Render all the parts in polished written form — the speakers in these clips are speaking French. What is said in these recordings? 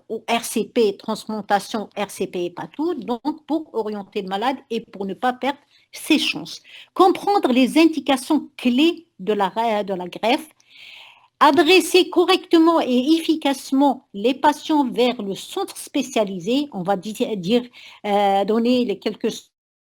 au RCP, transplantation RCP hépatose, donc pour orienter le malade et pour ne pas perdre ses chances. Comprendre les indications clés de la greffe, adresser correctement et efficacement les patients vers le centre spécialisé, on va donner les quelques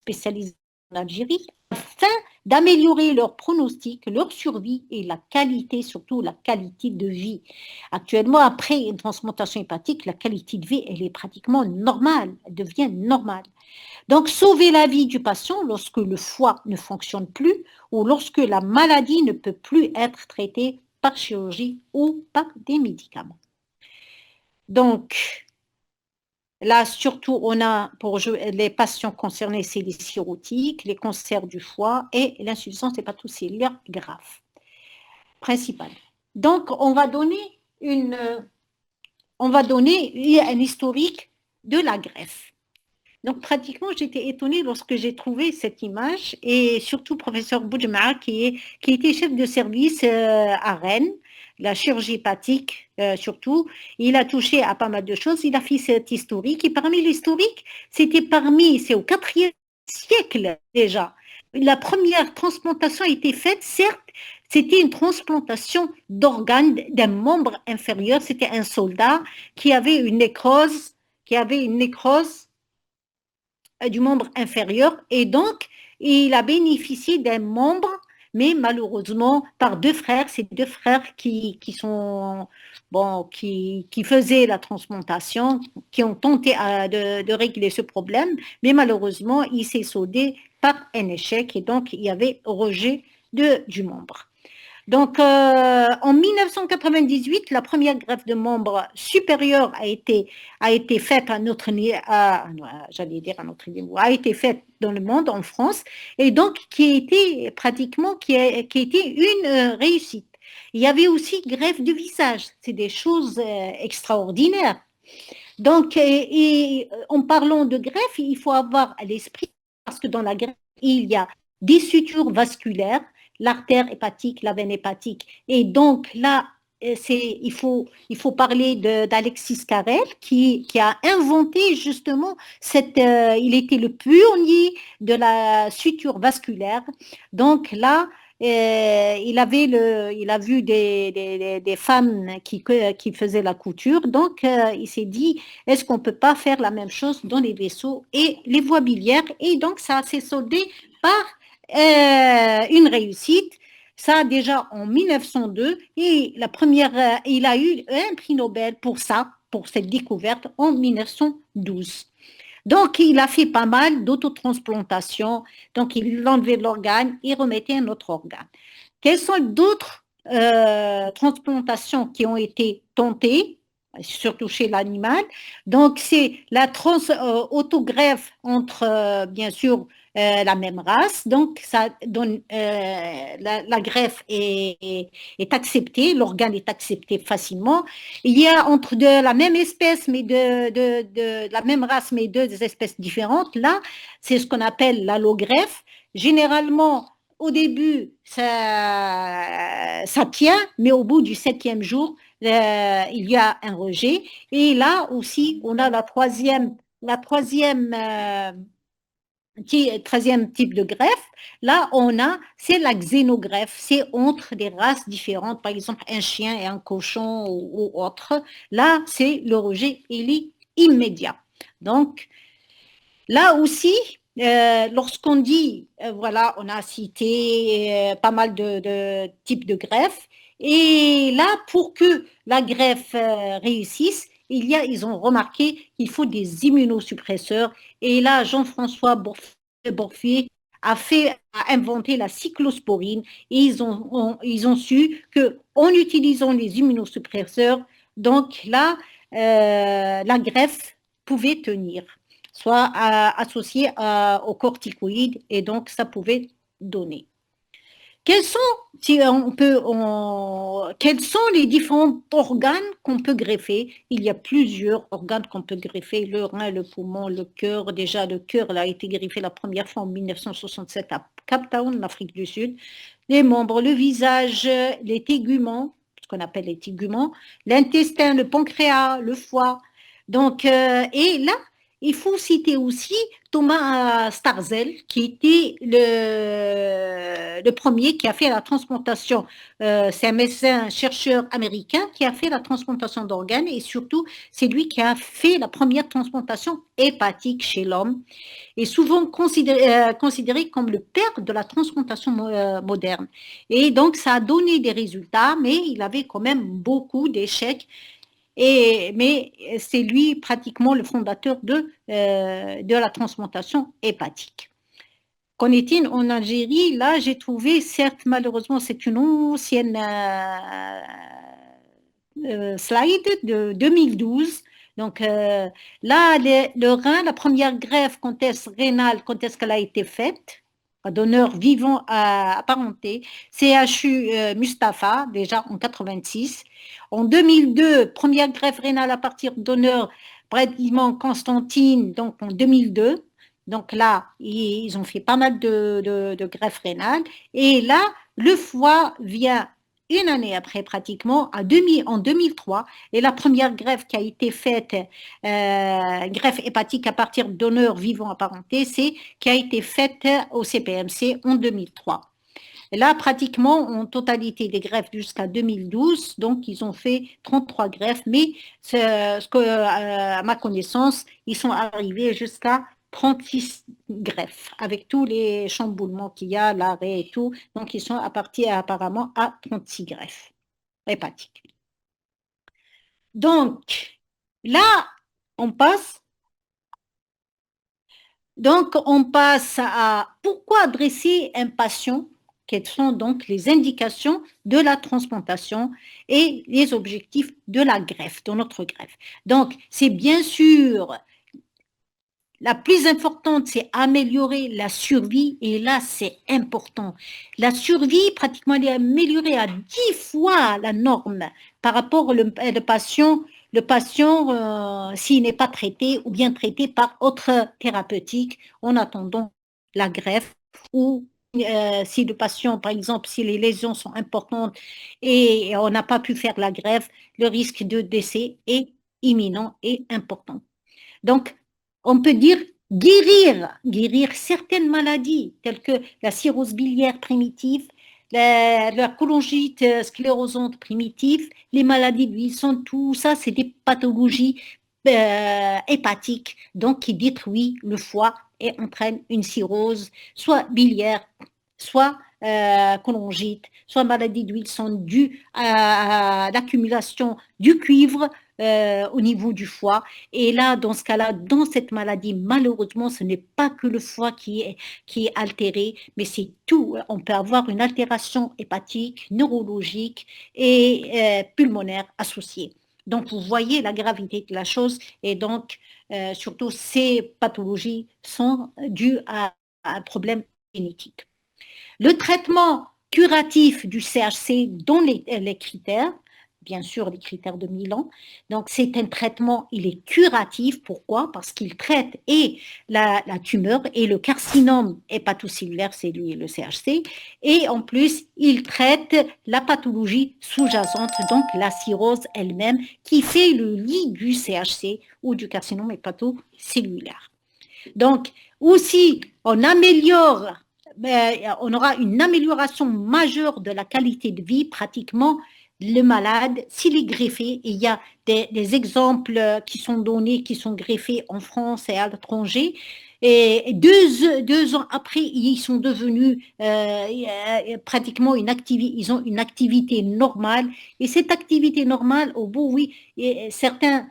spécialisés en Algérie, afin d'améliorer leur pronostic, leur survie et la qualité, surtout la qualité de vie. Actuellement, après une transplantation hépatique, la qualité de vie, elle est pratiquement normale, elle devient normale. Donc, sauver la vie du patient lorsque le foie ne fonctionne plus ou lorsque la maladie ne peut plus être traitée par chirurgie ou par des médicaments. Donc, là, surtout, on a pour les patients concernés, c'est les cirrhotiques, les cancers du foie et l'insuffisance hépatocellulaire grave, principale. Donc, on va donner un historique de la greffe. Donc, pratiquement, j'étais étonnée lorsque j'ai trouvé cette image et surtout professeur Boudjma qui était chef de service à Rennes, la chirurgie hépatique surtout. Il a touché à pas mal de choses. Il a fait cet historique et parmi l'historique, c'est au IVe siècle déjà. La première transplantation a été faite, certes, c'était une transplantation d'organes d'un membre inférieur. C'était un soldat qui avait une nécrose du membre inférieur et donc il a bénéficié d'un membre, mais malheureusement par deux frères, ces deux frères qui faisaient la transplantation, qui ont tenté de régler ce problème, mais malheureusement il s'est soldé par un échec et donc il y avait rejet du membre. Donc, en 1998, la première greffe de membre supérieur a été faite a été faite dans le monde, en France, et donc qui a été une réussite. Il y avait aussi greffe de visage, c'est des choses extraordinaires. Donc, en parlant de greffe, il faut avoir à l'esprit, parce que dans la greffe, il y a des sutures vasculaires, l'artère hépatique, la veine hépatique. Et donc là, il faut parler d'Alexis Carrel qui a inventé justement il était le pionnier de la suture vasculaire. Donc là, il a vu des femmes qui faisaient la couture. Donc, il s'est dit, est-ce qu'on ne peut pas faire la même chose dans les vaisseaux et les voies biliaires? Et donc, ça s'est soldé par une réussite. Ça, déjà en 1902, et il a eu un prix Nobel pour ça, pour cette découverte, en 1912. Donc, il a fait pas mal d'autotransplantations. Donc, il enlevait l'organe et remettait un autre organe. Quelles sont d'autres transplantations qui ont été tentées, surtout chez l'animal? Donc, c'est la autogreffe entre, bien sûr, la même race. Donc, ça donne, la greffe est acceptée, l'organe est accepté facilement. Il y a entre la même espèce, mais de la même race, mais deux espèces différentes. Là, c'est ce qu'on appelle l'allogreffe. Généralement, au début, ça tient, mais au bout du 7e jour, il y a un rejet. Et là aussi, on a la troisième 13e type de greffe, là, c'est la xénogreffe, c'est entre des races différentes, par exemple un chien et un cochon ou autre. Là, c'est le rejet, il est immédiat. Donc, là aussi, lorsqu'on dit, voilà, on a cité pas mal de types de greffes, et là, pour que la greffe réussisse, ils ont remarqué qu'il faut des immunosuppresseurs. Et là, Jean-François Borfier a inventé la cyclosporine. Et ils ont su qu'en utilisant les immunosuppresseurs, donc là, la greffe pouvait tenir, soit associée aux corticoïdes, et donc ça pouvait donner. Quels sont, si quels sont les différents organes qu'on peut greffer? Il y a plusieurs organes qu'on peut greffer, le rein, le poumon, le cœur. Déjà, le cœur a été greffé la première fois en 1967 à Cape Town, en Afrique du Sud. Les membres, le visage, les téguments, ce qu'on appelle les téguments, l'intestin, le pancréas, le foie, Donc, et là, il faut citer aussi Thomas Starzel, qui était le premier qui a fait la transplantation. C'est un médecin chercheur américain qui a fait la transplantation d'organes et surtout, c'est lui qui a fait la première transplantation hépatique chez l'homme et souvent considéré comme le père de la transplantation moderne. Et donc, ça a donné des résultats, mais il avait quand même beaucoup d'échecs mais c'est lui pratiquement le fondateur de la transplantation hépatique. Qu'en est-il en Algérie? Là, j'ai trouvé, certes, malheureusement, c'est une ancienne slide de 2012. Donc là, le rein, la première greffe rénale, quand est-ce qu'elle a été faite? Donneur vivant apparenté, CHU Mustapha, déjà en 86. En 2002, première greffe rénale à partir de donneur pratiquement Constantine, donc en 2002. Donc là, ils ont fait pas mal de greffes rénales. Et là, le foie vient une année après pratiquement, en 2003, et la première greffe qui a été faite, greffe hépatique à partir de donneurs vivants apparentés, c'est qui a été faite au CPMC en 2003. Et là, pratiquement, en totalité des greffes jusqu'à 2012, donc ils ont fait 33 greffes, mais à ma connaissance, ils sont arrivés jusqu'à 36 greffes, avec tous les chamboulements qu'il y a, l'arrêt et tout. Donc, ils sont apparemment à 36 greffes hépatiques. Donc, là, on passe. Donc, on passe à pourquoi adresser un patient, quelles sont donc les indications de la transplantation et les objectifs de la greffe, de notre greffe. Donc, c'est bien sûr la plus importante, c'est améliorer la survie, et là, c'est important. La survie, pratiquement, elle est améliorée à 10 fois la norme par rapport au patient. Le patient, s'il n'est pas traité ou bien traité par autre thérapeutique en attendant la greffe, ou si le patient, par exemple, si les lésions sont importantes et on n'a pas pu faire la greffe, le risque de décès est imminent et important. Donc, on peut dire guérir certaines maladies telles que la cirrhose biliaire primitive, la cholangite sclérosante primitive, les maladies de Wilson, tout ça, c'est des pathologies hépatiques, donc qui détruisent le foie et entraînent une cirrhose, soit biliaire, soit cholangite, soit maladie de Wilson due à l'accumulation du cuivre au niveau du foie. Et là, dans ce cas-là, dans cette maladie, malheureusement, ce n'est pas que le foie qui est altéré, mais c'est tout. On peut avoir une altération hépatique, neurologique et pulmonaire associée. Donc, vous voyez la gravité de la chose et donc, surtout, ces pathologies sont dues à un problème génétique. Le traitement curatif du CHC dont les critères, bien sûr les critères de Milan. Donc c'est un traitement, il est curatif. Pourquoi? Parce qu'il traite et la tumeur et le carcinome hépatocellulaire, c'est lui le CHC, et en plus il traite la pathologie sous-jacente, donc la cirrhose elle-même, qui fait le lit du CHC ou du carcinome hépatocellulaire. Donc aussi on améliore on aura une amélioration majeure de la qualité de vie pratiquement le malade s'il est greffé. Et il y a des exemples qui sont donnés, qui sont greffés en France et à l'étranger. Et deux ans après, ils sont devenus pratiquement ils ont une activité normale. Et cette activité normale, au bout, oui, certains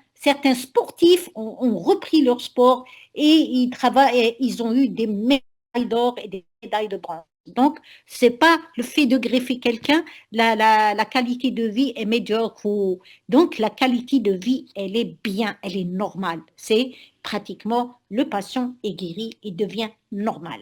sportifs ont repris leur sport et ils travaillent, et ils ont eu des médailles d'or et des médailles de bronze. Donc, ce n'est pas le fait de greffer quelqu'un, la qualité de vie est médiocre. Donc, la qualité de vie, elle est bien, elle est normale. C'est pratiquement le patient est guéri et devient normal.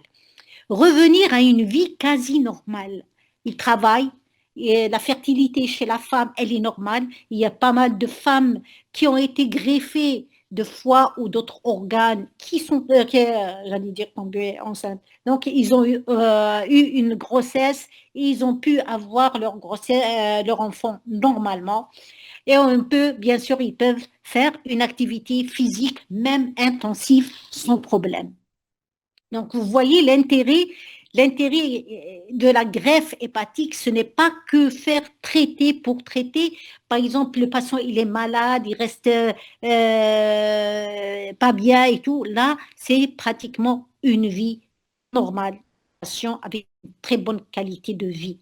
Revenir à une vie quasi normale. Il travaille, et la fertilité chez la femme, elle est normale. Il y a pas mal de femmes qui ont été greffées de foie ou d'autres organes qui sont, j'allais dire, tombés enceintes. Donc, ils ont eu une grossesse et ils ont pu avoir leur grossesse, leur enfant normalement. Et on peut, bien sûr, ils peuvent faire une activité physique, même intensive, sans problème. Donc, vous voyez l'intérêt de la greffe hépatique, ce n'est pas que faire traiter pour traiter. Par exemple, le patient, il est malade, il reste pas bien et tout. Là, c'est pratiquement une vie normale, patient avec une très bonne qualité de vie.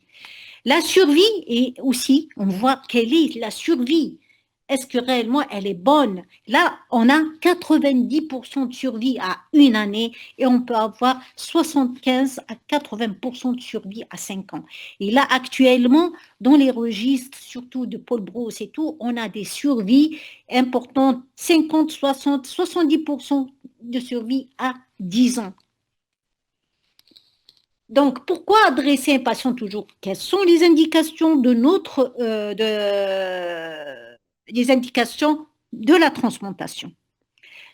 La survie, et aussi, on voit quelle est la survie. Est-ce que réellement elle est bonne? Là, on a 90% de survie à une année et on peut avoir 75 à 80% de survie à 5 ans. Et là, actuellement, dans les registres, surtout de Paul Brousse et tout, on a des survies importantes, 50, 60, 70% de survie à 10 ans. Donc, pourquoi adresser un patient toujours? Quelles sont les indications les indications de la transplantation?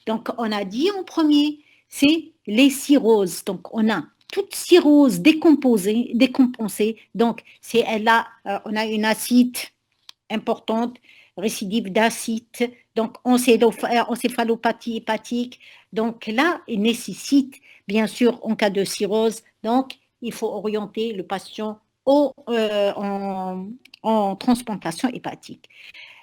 Donc, on a dit en premier, c'est les cirrhoses. Donc, on a toute cirrhose décompensée. Donc, on a une acide importante, récidive d'acide, donc encéphalopathie hépatique. Donc là, il nécessite, bien sûr, en cas de cirrhose, donc il faut orienter le patient en transplantation hépatique.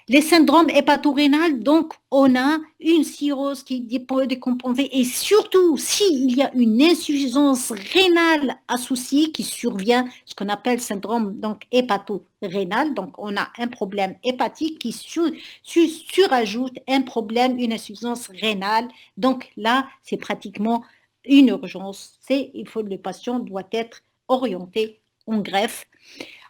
Les syndromes hépatorénales, donc on a une cirrhose qui est décompensée et surtout s'il y a une insuffisance rénale associée qui survient, ce qu'on appelle syndrome donc hépato-rénal, donc on a un problème hépatique qui surajoute un problème, une insuffisance rénale, donc là c'est pratiquement une urgence, le patient doit être orienté en greffe.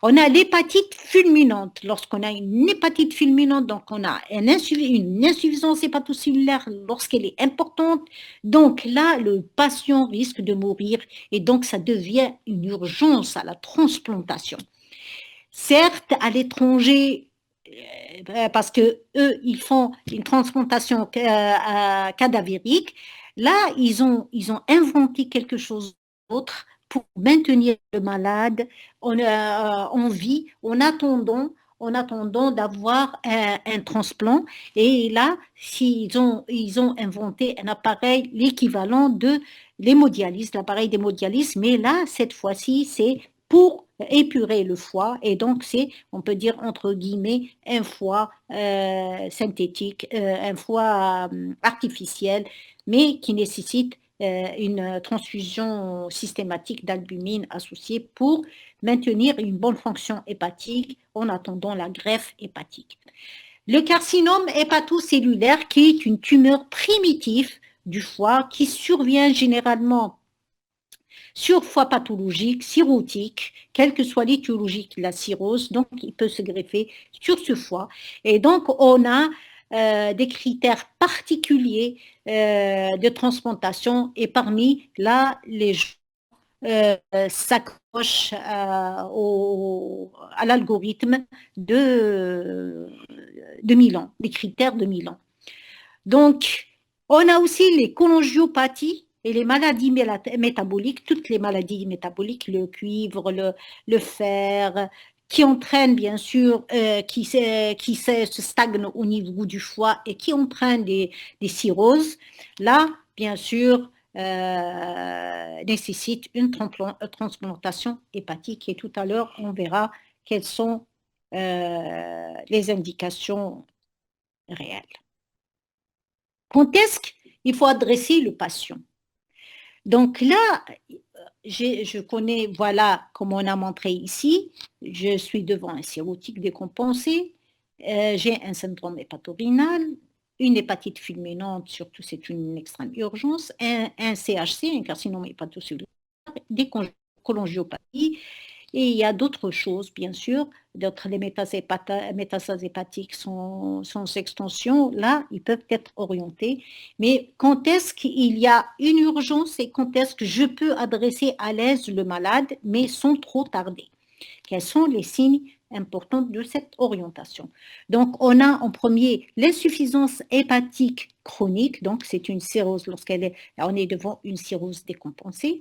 On a l'hépatite fulminante. Lorsqu'on a une hépatite fulminante, donc on a une insuffisance hépatocellulaire lorsqu'elle est importante. Donc là, le patient risque de mourir et donc ça devient une urgence à la transplantation. Certes, à l'étranger, parce que eux, ils font une transplantation cadavérique. Là, ils ont inventé quelque chose d'autre pour maintenir le malade en vie, en attendant d'avoir un transplant. Et là, ils ont inventé un appareil, l'équivalent de l'hémodialyse, l'appareil d'hémodialyse, mais là, cette fois-ci, c'est pour épurer le foie et donc c'est, on peut dire entre guillemets, un foie synthétique, un foie artificiel, mais qui nécessite une transfusion systématique d'albumine associée pour maintenir une bonne fonction hépatique en attendant la greffe hépatique. Le carcinome hépatocellulaire, qui est une tumeur primitive du foie qui survient généralement sur foie pathologique, cirrhotique, quelle que soit l'étiologie de la cirrhose, donc il peut se greffer sur ce foie. Et donc on a des critères particuliers de transplantation et parmi là, les gens s'accrochent à l'algorithme de Milan, des critères de Milan. Donc, on a aussi les cholangiopathie et les maladies métaboliques, toutes les maladies métaboliques, le cuivre, le fer, qui entraînent bien sûr, qui se stagnent au niveau du foie et qui entraînent des cirrhoses. Là, bien sûr, nécessite une transplantation hépatique et tout à l'heure, on verra quelles sont les indications réelles. Quand est-ce qu'il faut adresser le patient? Donc là, je connais, voilà, comme on a montré ici, je suis devant un cirrhotique décompensé, j'ai un syndrome hépatorénal, une hépatite fulminante, surtout c'est une extrême urgence, un CHC, un carcinome hépatocellulaire, des cholangiopathie, et il y a d'autres choses, bien sûr, les métastases hépatiques sans extension, là, ils peuvent être orientés. Mais quand est-ce qu'il y a une urgence et quand est-ce que je peux adresser à l'aise le malade, mais sans trop tarder? Quels sont les signes importants de cette orientation? Donc, on a en premier l'insuffisance hépatique chronique, donc c'est une cirrhose on est devant une cirrhose décompensée.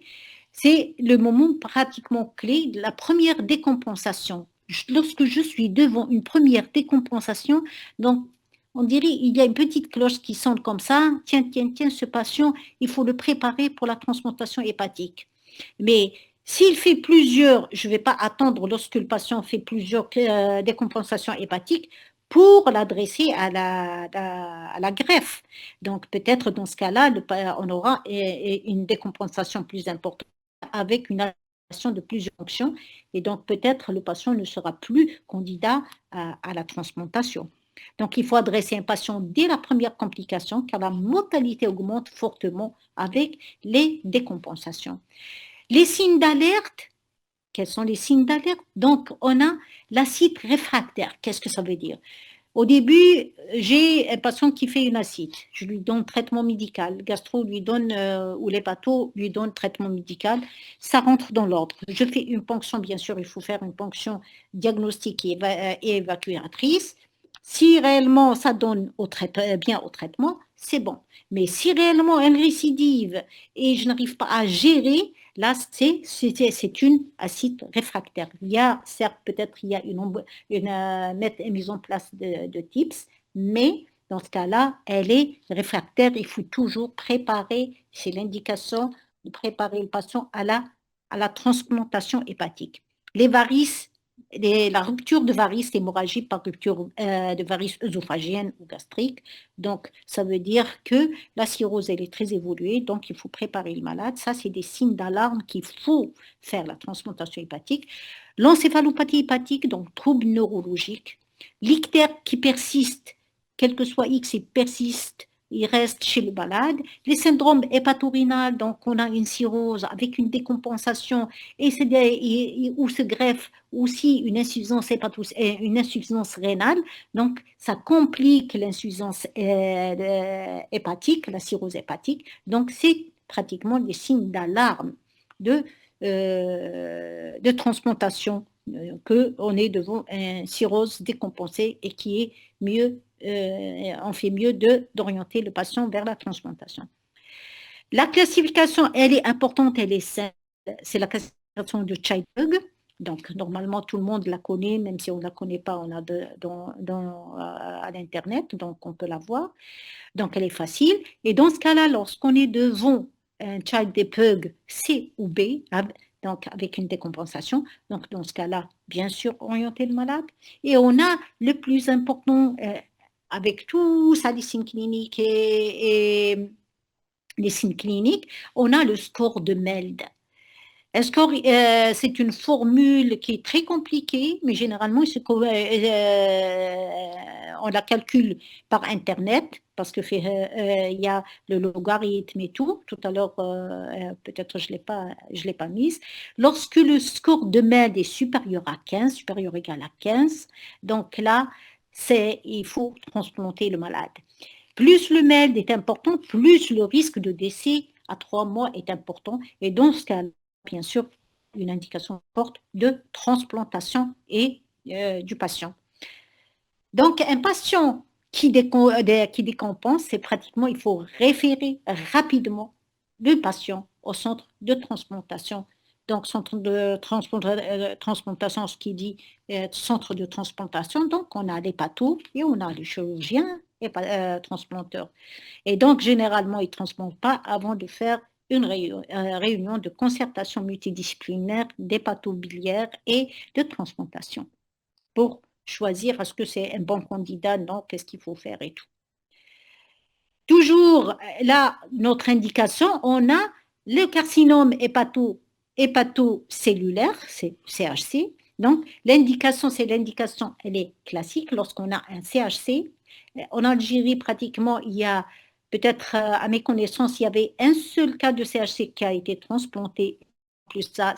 C'est le moment pratiquement clé de la première décompensation. Lorsque je suis devant une première décompensation, donc on dirait il y a une petite cloche qui sonne comme ça, tiens, tiens, tiens, ce patient, il faut le préparer pour la transplantation hépatique. Mais s'il fait plusieurs, je ne vais pas attendre lorsque le patient fait plusieurs décompensations hépatiques pour l'adresser à la greffe. Donc peut-être dans ce cas-là, on aura une décompensation plus importante avec une adaptation de plusieurs fonctions et donc peut-être le patient ne sera plus candidat à la transplantation. Donc, il faut adresser un patient dès la première complication car la mortalité augmente fortement avec les décompensations. Les signes d'alerte, quels sont les signes d'alerte? Donc, on a l'acide réfractaire. Qu'est-ce que ça veut dire? Au début, j'ai un patient qui fait une acide. Je lui donne traitement médical. Le gastro lui donne, ou l'hépato lui donne traitement médical. Ça rentre dans l'ordre. Je fais une ponction, bien sûr, il faut faire une ponction diagnostique et évacuatrice. Si réellement ça donne bien au traitement, c'est bon. Mais si réellement elle récidive et je n'arrive pas à gérer, là, c'est une acide réfractaire. Il y a, certes, peut-être il y a une mise en place de TIPS, mais dans ce cas-là, elle est réfractaire. Il faut toujours préparer, c'est l'indication de préparer le patient à la transplantation hépatique. Les varices, la rupture de varices, l'hémorragie par rupture de varices œsophagiennes ou gastriques. Donc, ça veut dire que la cirrhose, elle est très évoluée, donc il faut préparer le malade. Ça, c'est des signes d'alarme qu'il faut faire la transplantation hépatique. L'encéphalopathie hépatique, donc trouble neurologique. L'ictère qui persiste, quel que soit X, il persiste, il reste chez le malade. Les syndromes hépatorénal, donc on a une cirrhose avec une décompensation où se greffe aussi une insuffisance rénale. Donc, ça complique l'insuffisance hépatique, la cirrhose hépatique. Donc, c'est pratiquement des signes d'alarme de transplantation qu'on est devant une cirrhose décompensée et qui est mieux, on fait mieux d'orienter le patient vers la transplantation. La classification, elle est importante, elle est simple. C'est la classification de Child-Pugh. Donc, normalement, tout le monde la connaît, même si on ne la connaît pas, on a à l'Internet, donc on peut la voir. Donc, elle est facile. Et dans ce cas-là, lorsqu'on est devant un Child-Pugh C ou B, donc avec une décompensation, donc dans ce cas-là, bien sûr, orienter le malade. Et on a le plus important, avec tout ça, les signes cliniques et les signes cliniques, on a le score de MELD. Un score, c'est une formule qui est très compliquée, mais généralement, on la calcule par Internet, parce que il y a le logarithme et tout. Tout à l'heure, peut-être je ne l'ai pas mise. Lorsque le score de MELD est supérieur à 15, supérieur ou égal à 15, donc là, il faut transplanter le malade. Plus le MELD est important, plus le risque de décès à 3 mois est important. Et dans ce cas, bien sûr, une indication forte de transplantation et du patient. Donc, un patient qui décompense, c'est pratiquement, il faut référer rapidement le patient au centre de transplantation. Donc, centre de transplantation, ce qui dit centre de transplantation, donc on a les pathos et on a les chirurgiens et transplanteurs. Et donc, généralement, ils ne transplantent pas avant de faire une réunion de concertation multidisciplinaire d'hépatobiliaire et de transplantation pour choisir est-ce que c'est un bon candidat, non, qu'est-ce qu'il faut faire et tout. Toujours là, notre indication, on a le carcinome hépatocellulaire, c'est CHC. Donc, l'indication, elle est classique lorsqu'on a un CHC. En Algérie, pratiquement, il y a peut-être, à mes connaissances, il y avait un seul cas de CHC qui a été transplanté. Plus ça,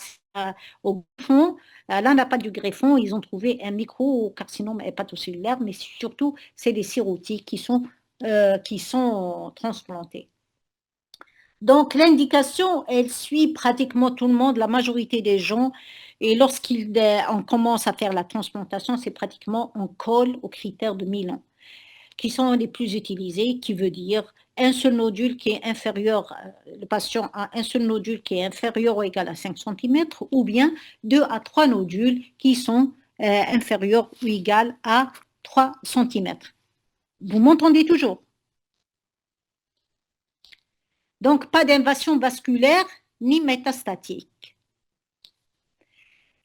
au greffon. Là, on n'a pas du greffon. Ils ont trouvé un microcarcinome hépatocellulaire, mais surtout, c'est les cirrhotiques qui sont transplantés. Donc, l'indication, elle suit pratiquement tout le monde, la majorité des gens. Et lorsqu'on commence à faire la transplantation, c'est pratiquement on colle aux critères de Milan, qui sont les plus utilisés, qui veut dire un seul nodule qui est inférieur, le patient a un seul nodule qui est inférieur ou égal à 5 cm, ou bien 2 à 3 nodules qui sont inférieurs ou égal à 3 cm. Vous m'entendez toujours? Donc, pas d'invasion vasculaire ni métastatique.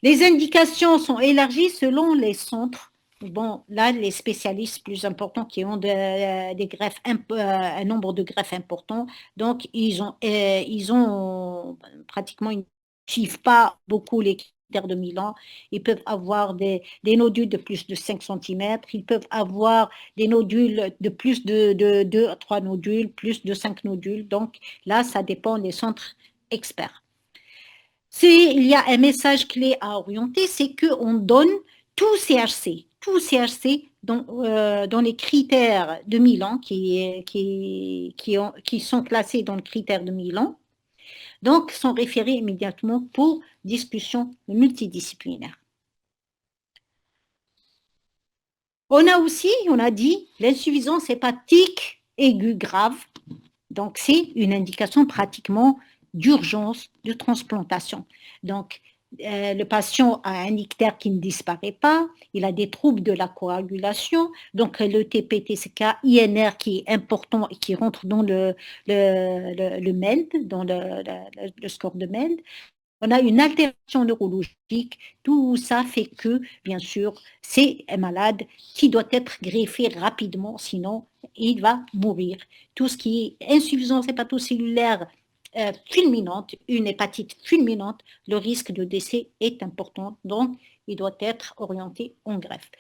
Les indications sont élargies selon les centres. Bon, là, les spécialistes plus importants qui ont des greffes, un nombre de greffes important, donc ils ont pratiquement, ils ne suivent pas beaucoup les critères de Milan. Ils peuvent avoir des nodules de plus de 5 cm, ils peuvent avoir des nodules de plus de 2 à 3 nodules, plus de 5 nodules. Donc là, ça dépend des centres experts. Il y a un message clé à orienter, c'est qu'on donne tout CHC dans les critères de Milan qui sont classés dans le critère de Milan, donc sont référés immédiatement pour discussion multidisciplinaire. On a dit l'insuffisance hépatique aiguë grave, donc c'est une indication pratiquement d'urgence de transplantation. Donc, le patient a un ictère qui ne disparaît pas, il a des troubles de la coagulation, donc le TP-TCK, INR qui est important et qui rentre dans le MELD, dans le score de MELD. On a une altération neurologique, tout ça fait que, bien sûr, c'est un malade qui doit être greffé rapidement, sinon il va mourir. Tout ce qui est insuffisance hépatocellulaire fulminante, une hépatite fulminante, le risque de décès est important, donc il doit être orienté en greffe.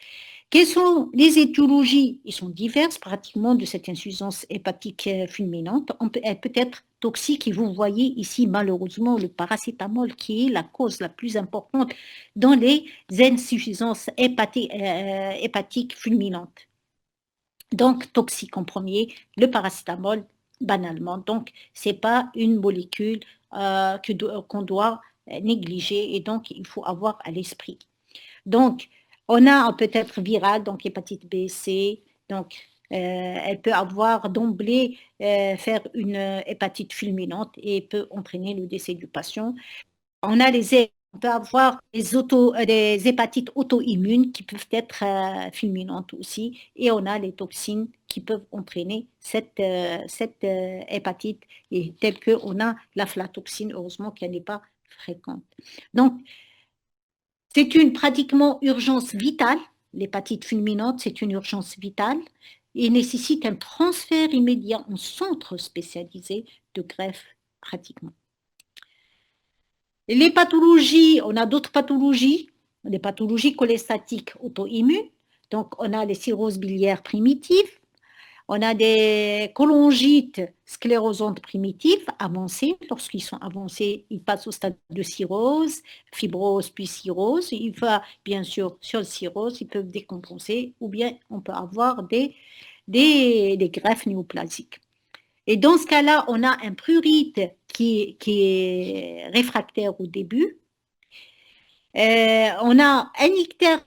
Quelles sont les étiologies? Ils sont diverses pratiquement de cette insuffisance hépatique fulminante. Elle peut être toxique et vous voyez ici malheureusement le paracétamol qui est la cause la plus importante dans les insuffisances hépatiques fulminantes. Donc toxique en premier, le paracétamol banalement. Donc ce n'est pas une molécule qu'on doit négliger et donc il faut avoir à l'esprit. Donc, on a peut-être virale, donc hépatite B, C, donc elle peut avoir d'emblée faire une hépatite fulminante et peut entraîner le décès du patient. On peut avoir des hépatites auto-immunes qui peuvent être fulminantes aussi, et on a les toxines qui peuvent entraîner cette hépatite, et telle qu'on a l'aflatoxine, heureusement qu'elle n'est pas fréquente. Donc, c'est une pratiquement urgence vitale. L'hépatite fulminante, c'est une urgence vitale et nécessite un transfert immédiat en centre spécialisé de greffe pratiquement. Et les pathologies, on a d'autres pathologies, des pathologies cholestatiques auto-immunes. Donc, on a les cirrhoses biliaires primitives, on a des cholangites sclérosantes primitives avancées. Lorsqu'ils sont avancés, ils passent au stade de cirrhose, fibrose puis cirrhose. Il va bien sûr sur le cirrhose, ils peuvent décompenser ou bien on peut avoir des greffes néoplasiques. Et dans ce cas-là, on a un prurite qui est réfractaire au début. On a un ictère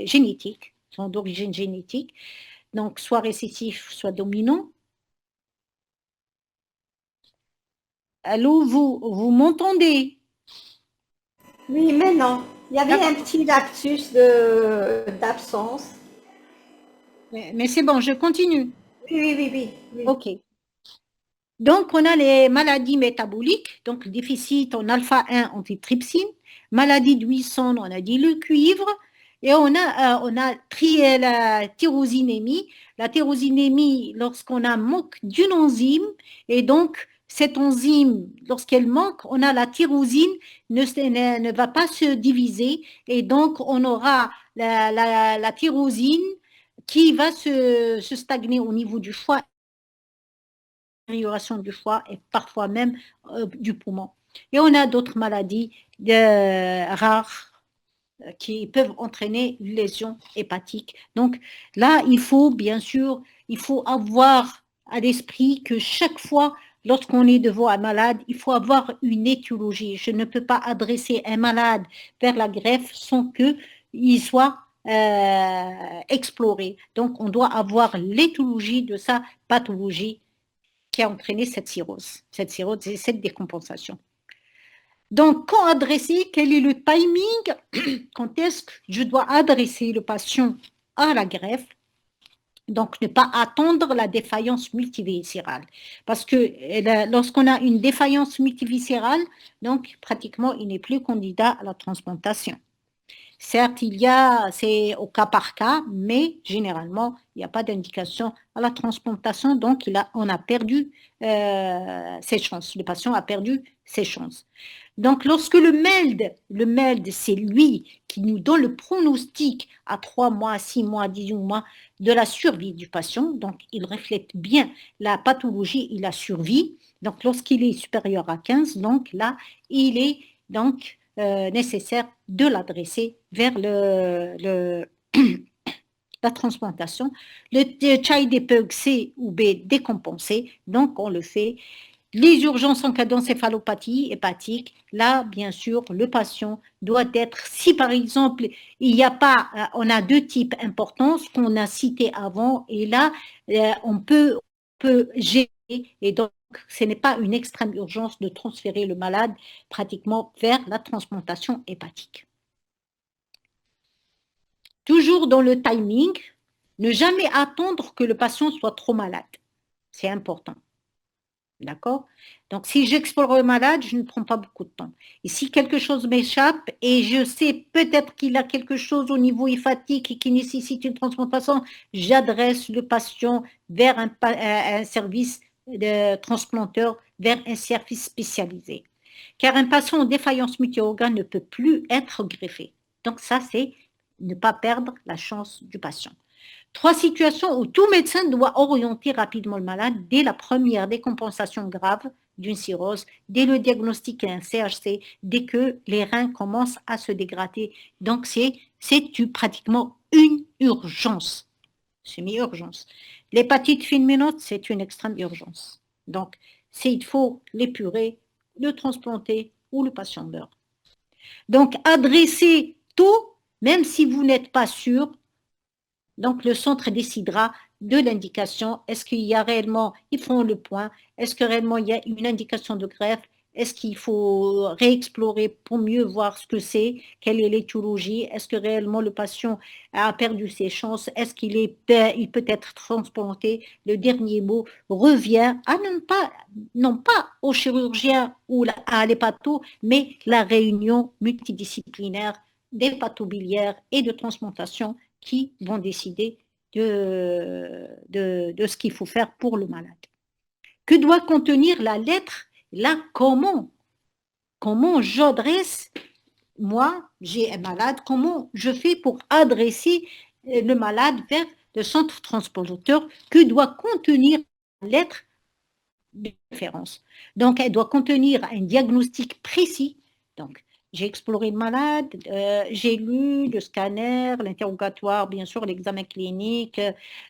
génétique, sont d'origine génétique, donc soit récessif, soit dominant. Allô, vous m'entendez? Oui, mais non. Il y avait un petit lapsus d'absence. Mais c'est bon, je continue. Oui. OK. Donc, on a les maladies métaboliques, donc déficit en alpha-1 antitrypsine, maladie de Wilson, on a dit le cuivre, et on a la tyrosinémie. La tyrosinémie, lorsqu'on a manque d'une enzyme, et donc cette enzyme, lorsqu'elle manque, on a la tyrosine ne va pas se diviser, et donc on aura la tyrosine qui va se stagner au niveau du foie, amélioration du foie et parfois même du poumon. Et on a d'autres maladies rares qui peuvent entraîner une lésion hépatique. Donc là, il faut bien sûr, il faut avoir à l'esprit que chaque fois, lorsqu'on est devant un malade, il faut avoir une étiologie. Je ne peux pas adresser un malade vers la greffe sans qu'il soit exploré. Donc, on doit avoir l'étiologie de sa pathologie qui a entraîné cette cirrhose et cette décompensation. Donc, quand adresser, quel est le timing? Quand est-ce que je dois adresser le patient à la greffe? Donc, ne pas attendre la défaillance multiviscérale. Parce que lorsqu'on a une défaillance multiviscérale, donc pratiquement, il n'est plus candidat à la transplantation. Certes, c'est au cas par cas, mais généralement, il n'y a pas d'indication à la transplantation, donc on a perdu ses chances. Le patient a perdu ses chances. Donc, lorsque le MELD, c'est lui qui nous donne le pronostic à 3 mois, 6 mois, 18 mois de la survie du patient. Donc, il reflète bien la pathologie et la survie. Donc, lorsqu'il est supérieur à 15, donc là, il est donc nécessaire de l'adresser vers la transplantation. Le Child-Pugh C ou B décompensé, donc on le fait. Les urgences en cas d'encéphalopathie hépatique, là, bien sûr, le patient doit être, si par exemple, il n'y a pas, on a deux types importants, ce qu'on a cité avant, et là, on peut gérer, et donc, ce n'est pas une extrême urgence de transférer le malade pratiquement vers la transplantation hépatique. Toujours dans le timing, ne jamais attendre que le patient soit trop malade. C'est important. D'accord? Donc, si j'explore le malade, je ne prends pas beaucoup de temps. Et si quelque chose m'échappe et je sais peut-être qu'il a quelque chose au niveau hépatique et qui nécessite une transplantation, j'adresse le patient vers un service de transplanteur, vers un service spécialisé. Car un patient en défaillance multi-organes ne peut plus être greffé. Donc, ça, c'est ne pas perdre la chance du patient. 3 situations où tout médecin doit orienter rapidement le malade dès la première décompensation grave d'une cirrhose, dès le diagnostic et un CHC, dès que les reins commencent à se dégrader. Donc, c'est pratiquement une urgence. Semi-urgence. L'hépatite fulminante, c'est une extrême urgence. Donc, il faut l'épurer, le transplanter ou le patient meurt. Donc, adressez tout, même si vous n'êtes pas sûr. Donc, le centre décidera de l'indication. Est-ce qu'il y a réellement, ils font le point, est-ce que réellement il y a une indication de greffe? Est-ce qu'il faut réexplorer pour mieux voir ce que c'est? Quelle est l'étiologie? Est-ce que réellement le patient a perdu ses chances? Est-ce il peut être transplanté? Le dernier mot revient à non pas au chirurgien ou à l'hépato, mais la réunion multidisciplinaire d'hépatobiliaire et de transplantation qui vont décider de ce qu'il faut faire pour le malade. Que doit contenir la lettre? Là, comment j'adresse, moi, j'ai un malade, comment je fais pour adresser le malade vers le centre transplanteur? Que doit contenir la lettre de référence? Donc, elle doit contenir un diagnostic précis. Donc, j'ai exploré le malade, j'ai lu le scanner, l'interrogatoire, bien sûr, l'examen clinique.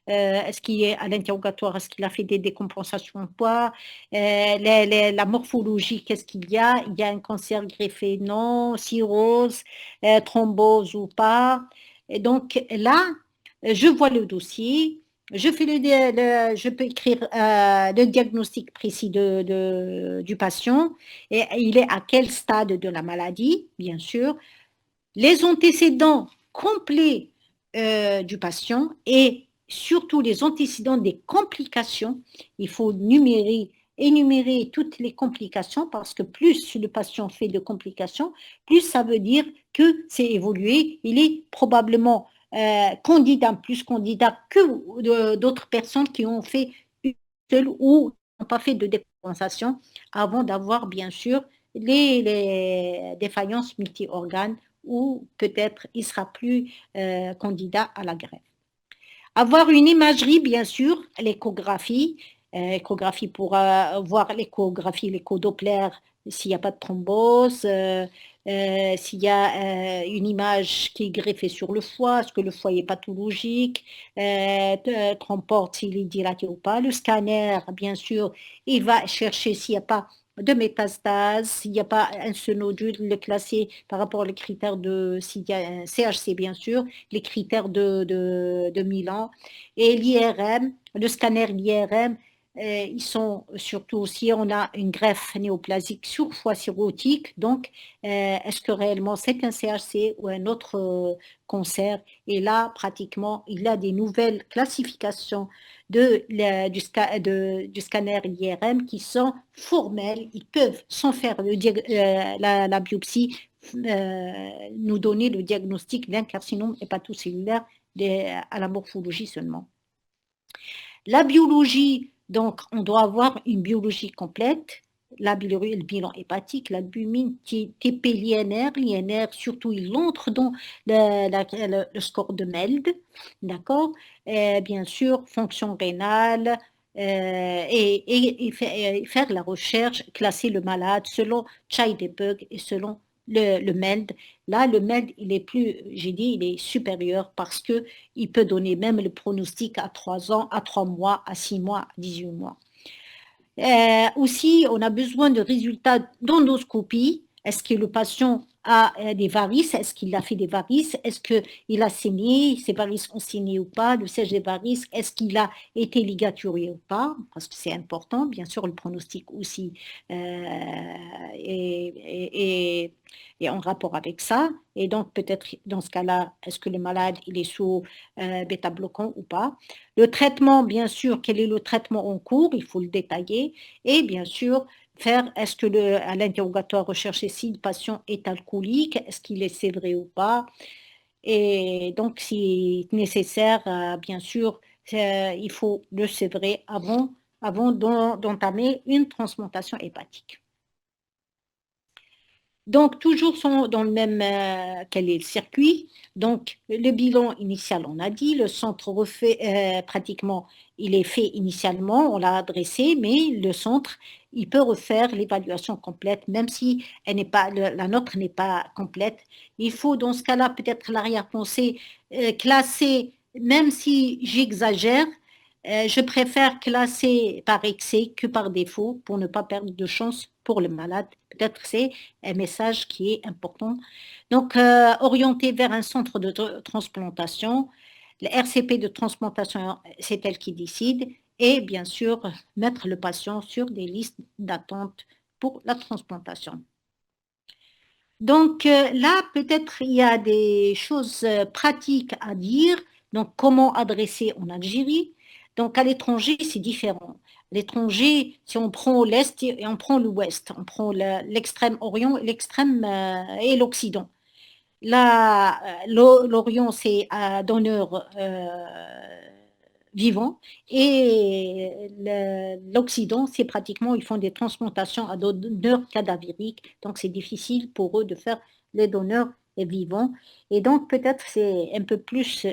Est-ce qu'il est à l'interrogatoire, est-ce qu'il a fait des décompensations ou pas? La morphologie, qu'est-ce qu'il y a? Il y a un cancer greffé, non? Cirrhose, thrombose ou pas? Et donc là, je vois le dossier. Je peux écrire le diagnostic précis du patient et il est à quel stade de la maladie, bien sûr, les antécédents complets du patient et surtout les antécédents des complications. Il faut énumérer toutes les complications parce que plus le patient fait de complications, plus ça veut dire que c'est évolué. Il est probablement plus candidat que d'autres personnes qui ont fait une seule ou n'ont pas fait de décompensation avant d'avoir bien sûr les défaillances multi-organes ou peut-être il sera plus candidat à la greffe. Avoir une imagerie, bien sûr, l'échographie, échographie pour voir l'échographie, l'écho-Doppler, s'il n'y a pas de thrombose, s'il y a une image qui est greffée sur le foie, est-ce que le foie est pathologique, tromporte s'il est dilaté ou pas. Le scanner, bien sûr, il va chercher s'il n'y a pas de métastase, s'il n'y a pas un seul nodule, le classer par rapport aux critères de, s'il y a un CHC, bien sûr, les critères de Milan. Et l'IRM, le scanner l'IRM, ils sont surtout si on a une greffe néoplasique sur foie cirrhotique, donc est-ce que réellement c'est un CHC ou un autre cancer? Et là, pratiquement, il y a des nouvelles classifications du scanner l'IRM qui sont formelles. Ils peuvent, sans faire la biopsie, nous donner le diagnostic d'un carcinome hépatocellulaire à la morphologie seulement. La biologie, donc, on doit avoir une biologie complète. Le bilan hépatique, l'albumine, TP, l'INR, surtout, il entre dans le score de MELD, d'accord? Bien sûr, fonction rénale, et faire la recherche, classer le malade selon Child-Pugh et selon le MELD. Là, le MELD, il est plus, j'ai dit, il est supérieur parce que il peut donner même le pronostic à 3 ans, à 3 mois, à 6 mois, à 18 mois. Aussi, on a besoin de résultats d'endoscopie. Est-ce que le patient a des varices? Est-ce qu'il a fait des varices? Est-ce qu'il a saigné? Ces varices ont saigné ou pas? Le siège des varices, est-ce qu'il a été ligaturé ou pas? Parce que c'est important. Bien sûr, le pronostic aussi est en rapport avec ça. Et donc, peut-être dans ce cas-là, est-ce que le malade il est sous bêta-bloquant ou pas? Le traitement, bien sûr, quel est le traitement en cours? Il faut le détailler. Et bien sûr, est-ce que à l'interrogatoire rechercher si le patient est alcoolique, est-ce qu'il est sévré ou pas? Et donc, si nécessaire, bien sûr, il faut le sévrer avant d'entamer une transplantation hépatique. Donc, toujours dans le même, quel est le circuit. Donc, le bilan initial, on a dit, le centre refait pratiquement, il est fait initialement, on l'a adressé, mais le centre, il peut refaire l'évaluation complète, même si la nôtre n'est pas complète. Il faut, dans ce cas-là, peut-être l'arrière-pensée, classer, même si j'exagère, je préfère classer par excès que par défaut pour ne pas perdre de chance pour le malade. Peut-être c'est un message qui est important. Donc, orienter vers un centre de transplantation. Le RCP de transplantation, c'est elle qui décide. Et bien sûr, mettre le patient sur des listes d'attente pour la transplantation. Donc là, peut-être il y a des choses pratiques à dire. Donc, comment adresser en Algérie? Donc, à l'étranger, c'est différent. À l'étranger, si on prend l'Est et on prend l'Ouest, on prend l'extrême-orient, l'extrême et l'Occident. Là, l'Orient, c'est un donneur vivant et l'Occident, c'est pratiquement, ils font des transplantations à donneurs cadavériques. Donc, c'est difficile pour eux de faire les donneurs vivants. Et donc, peut-être c'est un peu plus,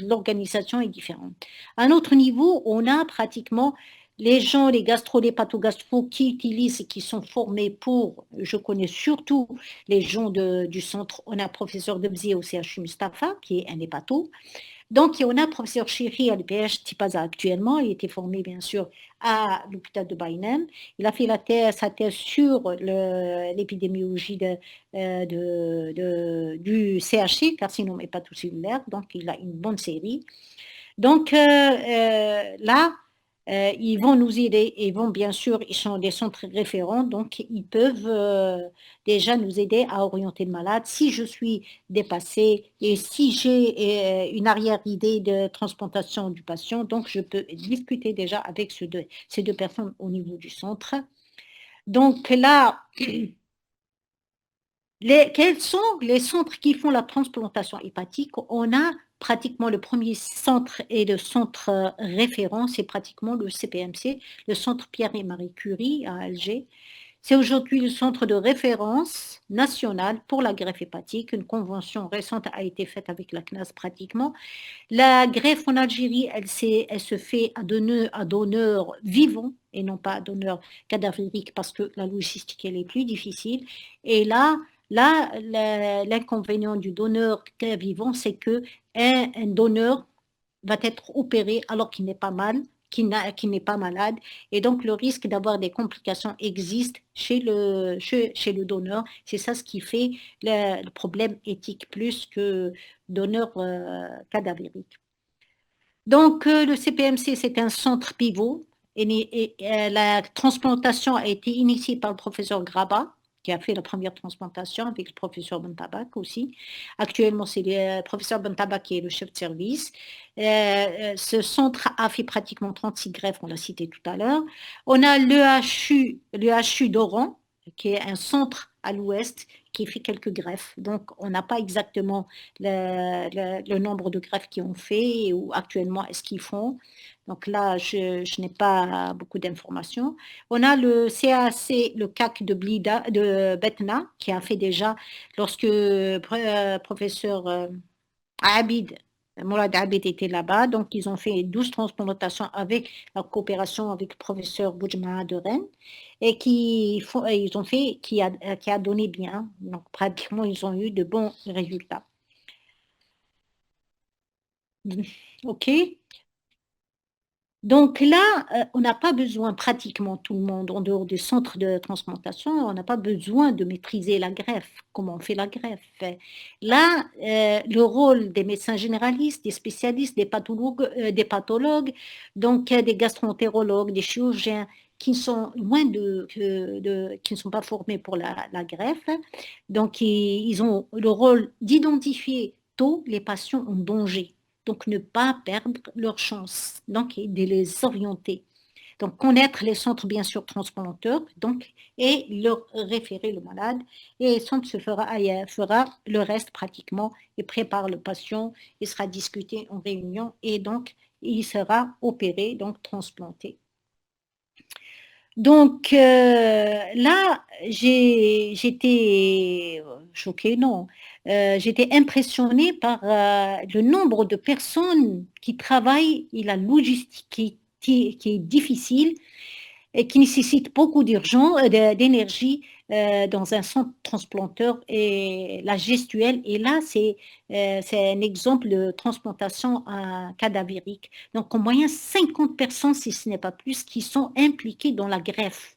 l'organisation est différente. À un autre niveau, on a pratiquement les gens, les gastro, les pathogastro qui utilisent et qui sont formés pour, je connais surtout les gens du centre, on a professeur Debzi au CHU Mustapha, qui est un hépato. Donc, on a professeur Chiri à l'UPH Tipaza actuellement, il était formé bien sûr à l'hôpital de Baïnem. Il a fait sa thèse sur l'épidémiologie du CHC, carcinome hépatocellulaire, donc il a une bonne série. Donc là, ils vont nous aider, ils vont bien sûr, ils sont des centres référents, donc ils peuvent déjà nous aider à orienter le malade. Si je suis dépassée et si j'ai une arrière-idée de transplantation du patient, donc je peux discuter déjà avec ces deux personnes au niveau du centre. Donc là, quels sont les centres qui font la transplantation hépatique? On a pratiquement le premier centre et le centre référent, c'est pratiquement le CPMC, le centre Pierre et Marie Curie à Alger. C'est aujourd'hui le centre de référence national pour la greffe hépatique. Une convention récente a été faite avec la CNAS pratiquement. La greffe en Algérie, elle se fait à donneur vivant et non pas à donneur cadavérique parce que la logistique elle est plus difficile. Et là, l'inconvénient du donneur vivant, c'est que un donneur va être opéré alors qu'il n'est pas mal, qu'il n'est pas malade. Et donc, le risque d'avoir des complications existe chez le donneur. C'est ça ce qui fait le problème éthique plus que donneur cadavérique. Donc, le CPMC, c'est un centre pivot. La transplantation a été initiée par le professeur Graba, qui a fait la première transplantation avec le professeur Bentabak aussi. Actuellement, c'est le professeur Bentabak qui est le chef de service. Ce centre a fait pratiquement 36 greffes, on l'a cité tout à l'heure. On a le HU d'Oran, qui est un centre à l'ouest qui fait quelques greffes. Donc, on n'a pas exactement le nombre de greffes qu'ils ont fait ou actuellement est-ce qu'ils font. Donc là, je n'ai pas beaucoup d'informations. On a le CAC, le CAC de Betna, qui a fait déjà, lorsque professeur Abid, Mourad Abid était là-bas, donc ils ont fait 12 transplantations avec la coopération avec le professeur Boujma de Rennes, et ils ont fait, qui a donné bien, donc pratiquement ils ont eu de bons résultats. OK? Donc là, on n'a pas besoin, pratiquement tout le monde, en dehors des centres de transplantation, on n'a pas besoin de maîtriser la greffe, comment on fait la greffe. Là, le rôle des médecins généralistes, des spécialistes, des pathologues, donc des gastroentérologues, des chirurgiens qui sont loin qui ne sont pas formés pour la greffe. Donc, ils ont le rôle d'identifier tôt les patients en danger. Donc, ne pas perdre leur chance, donc, et de les orienter. Donc, connaître les centres, bien sûr, transplanteurs, donc, et leur référer le malade. Et le centre fera le reste pratiquement et prépare le patient. Il sera discuté en réunion et donc, il sera opéré, donc transplanté. Donc là, j'étais choquée, non, j'étais impressionnée par le nombre de personnes qui travaillent et la logistique qui est difficile et qui nécessite beaucoup d'énergie dans un centre transplanteur et la gestuelle. Et là, c'est un exemple de transplantation cadavérique. Donc, en moyenne, 50 personnes, si ce n'est pas plus, qui sont impliquées dans la greffe.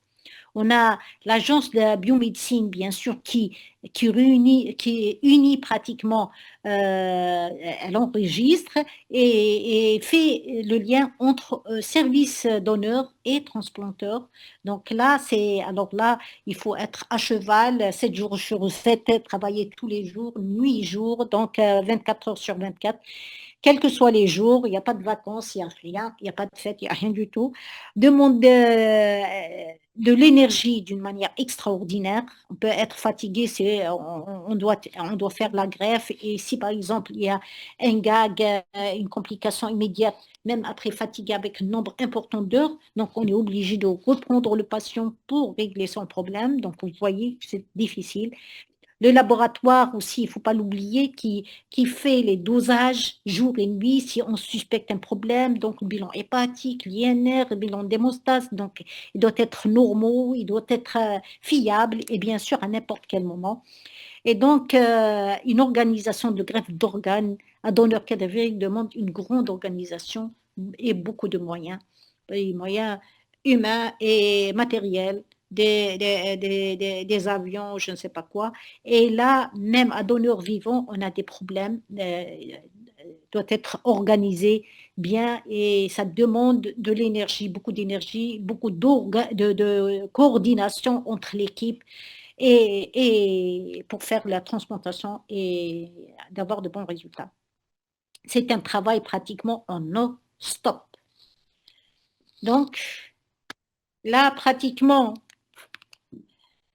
On a l'agence de la biomédecine, bien sûr, qui unit pratiquement, elle enregistre et fait le lien entre service donneur et transplanteur. Donc là, alors là, il faut être à cheval 7 jours sur 7, travailler tous les jours, nuit, jour, donc 24 heures sur 24. Quels que soient les jours, il n'y a pas de vacances, il n'y a rien, il n'y a pas de fête, il n'y a rien du tout. Demande de l'énergie d'une manière extraordinaire. On peut être fatigué, on doit faire la greffe. Et si par exemple il y a un gag, une complication immédiate, même après fatigué avec un nombre important d'heures, donc on est obligé de reprendre le patient pour régler son problème. Donc vous voyez, c'est difficile. Le laboratoire aussi, il ne faut pas l'oublier, qui fait les dosages jour et nuit si on suspecte un problème, donc le bilan hépatique, l'INR, le bilan d'hémostase, donc il doit être normaux, il doit être fiable et bien sûr à n'importe quel moment. Et donc, une organisation de greffe d'organes à donneur cadavérique demande une grande organisation et beaucoup de moyens, moyens humains et matériels, des avions, je ne sais pas quoi. Et là, même à donneur vivant, on a des problèmes, doit être organisé bien et ça demande de l'énergie, beaucoup de coordination entre l'équipe et pour faire la transplantation et d'avoir de bons résultats. C'est un travail pratiquement en non-stop. Donc, là, pratiquement,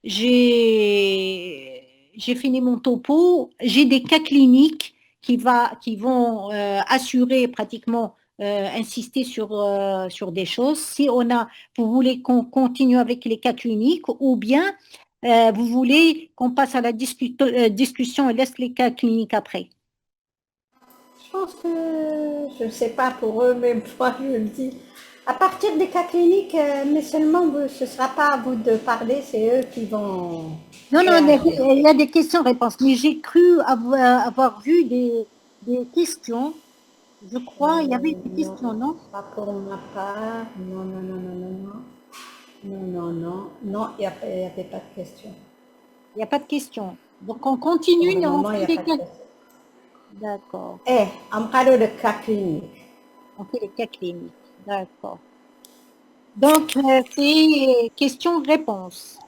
j'ai fini mon topo. J'ai des cas cliniques qui vont assurer pratiquement insister sur des choses. Si vous voulez qu'on continue avec les cas cliniques ou bien vous voulez qu'on passe à la discussion et laisse les cas cliniques après. Je pense que, je ne sais pas pour eux, mais moi je le dis, à partir des cas cliniques, mais seulement ce ne sera pas à vous de parler, c'est eux qui vont Non, non, réagir. il y a des questions-réponses, mais j'ai cru avoir vu des questions. Je crois, il y avait des Non, questions, non? pas pour ma part. Non, non, non, non, non, non. Non, non, non. Non, il n'y avait pas de question. Il n'y a pas de questions. Donc, on Pour continue, le on moment, il n'y fait a des pas de cas. question. D'accord. On parle de cas cliniques. On fait les cas cliniques. D'accord. Donc, c'est questions-réponses.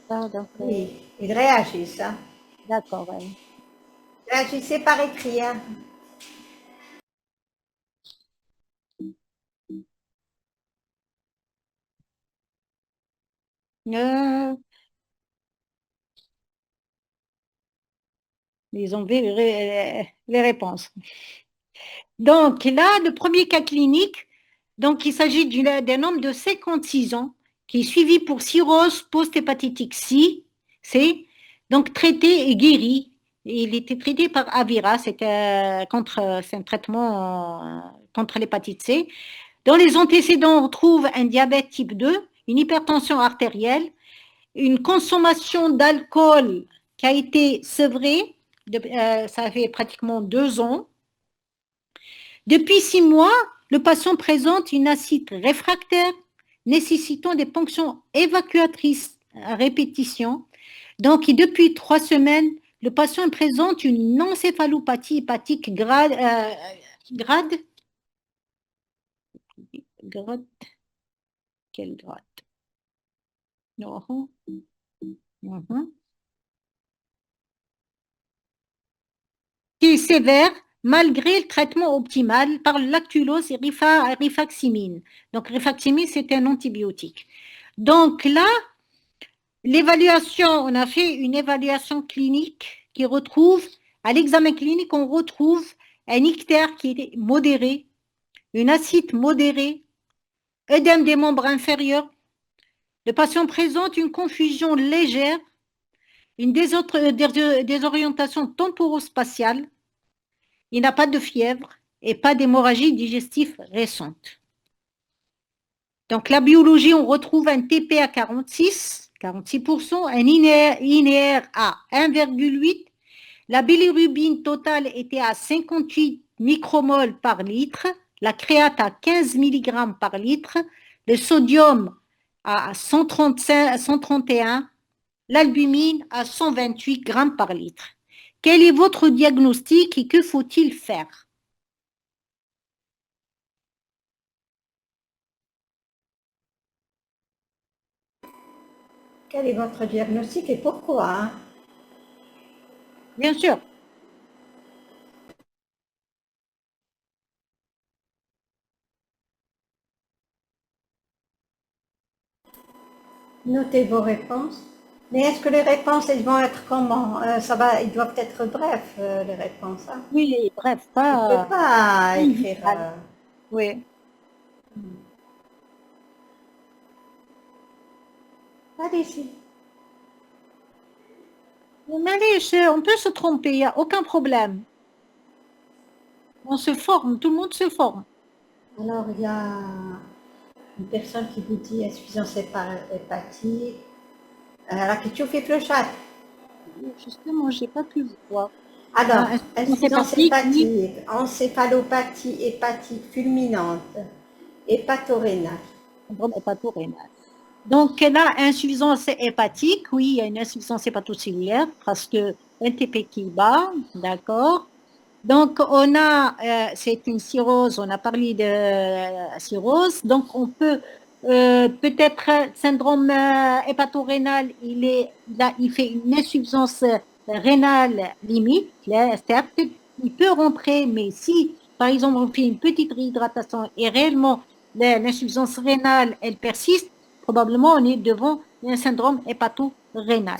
Donc, Oui, ils réagissent. Hein. d'accord. Ouais. Réagissez par écrit. Hein. Euh, ils ont vu les réponses. Donc, là, le premier cas clinique, donc, il s'agit d'un homme de 56 ans qui est suivi pour cirrhose post-hépatitique C, donc traité et guéri. Il était traité par Avira, c'est un traitement contre l'hépatite C. Dans les antécédents, on trouve un diabète type 2, une hypertension artérielle, une consommation d'alcool qui a été sevrée, ça fait pratiquement 2 ans. Depuis 6 mois, le patient présente une acide réfractaire nécessitant des ponctions évacuatrices à répétition. Donc, depuis 3 semaines, le patient présente une encéphalopathie hépatique grade, grade, quel grade? Non. Mhm. Qui est sévère malgré le traitement optimal par lactulose et rifaximine. Donc, rifaximine, c'est un antibiotique. Donc là, l'évaluation, on a fait une évaluation clinique qui retrouve, à l'examen clinique, on retrouve un ictère qui est modéré, une acide modérée, œdème des membres inférieurs. Le patient présente une confusion légère, une désorientation temporospatiale. Il n'a pas de fièvre et pas d'hémorragie digestive récente. Donc, la biologie, on retrouve un TP à 46%, un INR à 1,8. La bilirubine totale était à 58 micromoles par litre, la créate à 15 mg par litre, le sodium à 131, l'albumine à 128 grammes par litre. Quel est votre diagnostic et que faut-il faire? Quel est votre diagnostic et pourquoi? Hein. Bien sûr. Notez vos réponses. Mais est-ce que les réponses, elles vont être comment? Ça va, ils doivent être brefs, les réponses. Hein. Oui, bref, Tu ne peux pas pas écrire. médical. Oui. Allez-y. Mais allez, on peut se tromper, il n'y a aucun problème. On se forme, tout le monde se forme. Alors, il y a une personne qui vous dit insuffisance hépatique. La question fait le chat. Justement, je n'ai pas pu voir. Alors, insuffisance Hépatique, oui, hépatique, encéphalopathie hépatique fulminante, hépatorénale. syndrome hépatorénal. Donc, là, insuffisance hépatique, oui, il y a une insuffisance hépatocellulaire parce que NTP qui bat, d'accord. Donc, c'est une cirrhose, on a parlé de cirrhose, donc on peut peut-être syndrome hépatorénal, il fait une insuffisance rénale limite, là, certes, il peut rentrer, mais si, par exemple, on fait une petite réhydratation et réellement l'insuffisance rénale, elle persiste, probablement on est devant un syndrome hépato-rénal.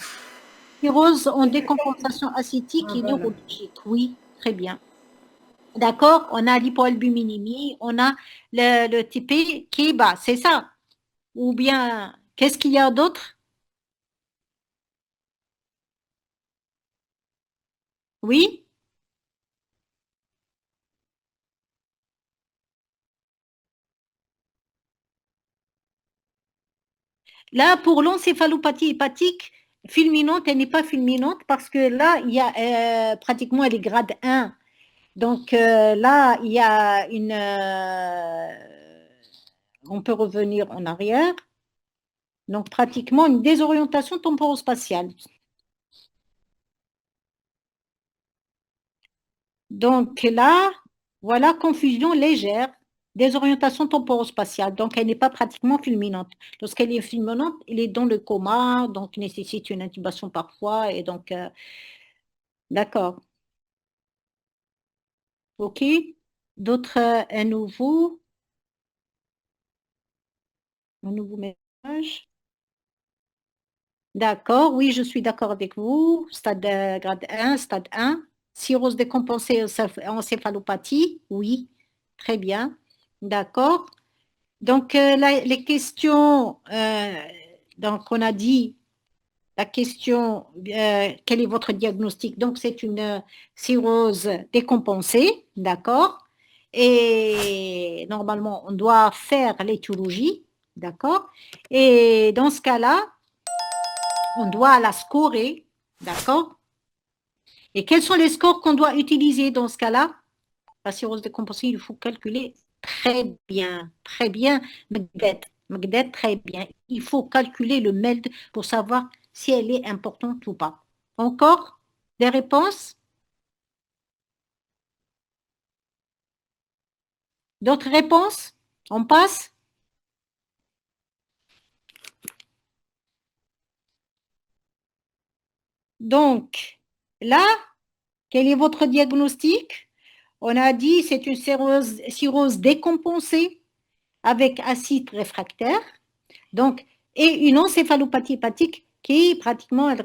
Cirrhose en décompensation acétique Ah, et voilà. neurologique, oui, très bien. D'accord? On a l'hypoalbuminémie, on a le TP qui est bas, c'est ça? Ou bien, qu'est-ce qu'il y a d'autre? Oui? Là, pour l'encéphalopathie hépatique fulminante, elle n'est pas fulminante parce que là, il y a pratiquement elle est grade 1. Donc là, il y a on peut revenir en arrière. Donc pratiquement une désorientation temporospatiale. Donc là, voilà, confusion légère, désorientation temporospatiale. Donc elle n'est pas pratiquement fulminante. Lorsqu'elle est fulminante, elle est dans le coma, donc nécessite une intubation parfois. Et donc, d'accord. OK. D'autres, un nouveau message. D'accord, oui, je suis d'accord avec vous. Stade grade 1, stade 1. Cirrhose décompensée encéphalopathie, oui, très bien. D'accord. Donc, les questions, donc on a dit la question, quel est votre diagnostic? Donc, c'est une cirrhose décompensée, d'accord? Et normalement, on doit faire l'étiologie, d'accord? Et dans ce cas-là, on doit la scorer, d'accord? Et quels sont les scores qu'on doit utiliser dans ce cas-là? La cirrhose décompensée, il faut calculer très bien, Magdet, très bien. Il faut calculer le MELD pour savoir si elle est importante ou pas. Encore des réponses? D'autres réponses? On passe? Donc, là, quel est votre diagnostic? On a dit c'est une cirrhose décompensée avec acide réfractaire. Donc, et une encéphalopathie hépatique qui pratiquement elle a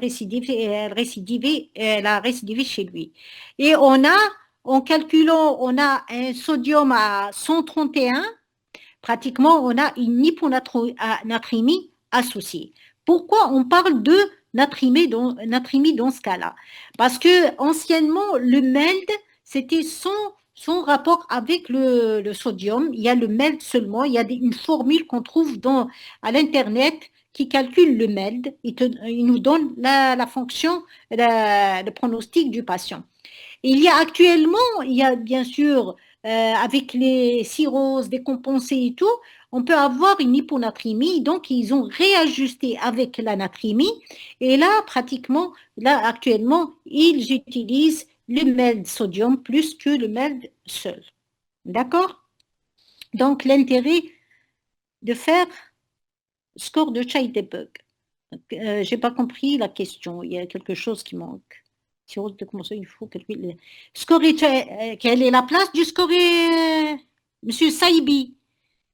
récidivé chez lui. Et en calculant, on a un sodium à 131, pratiquement on a une hyponatrémie associée. Pourquoi on parle de natrémie dans ce cas-là? Parce que anciennement, le MELD, c'était son rapport avec le sodium. Il y a le MELD seulement. Il y a une formule qu'on trouve à l'Internet qui calcule le MELD. Il nous donne la fonction, le pronostic du patient. Il y a actuellement, il y a bien sûr, avec les cirrhoses décompensées et tout, on peut avoir une hyponatrémie. Donc, ils ont réajusté avec la natrémie. Et là, pratiquement, là, actuellement, ils utilisent le MELD sodium plus que le MELD seul. D'accord? Donc, l'intérêt de faire score de Child-Debug. Je n'ai pas compris la question. Il y a quelque chose qui manque. Si on de commencer, il faut calculer. Scorer, quelle est la place du scorer, Monsieur Saïbi?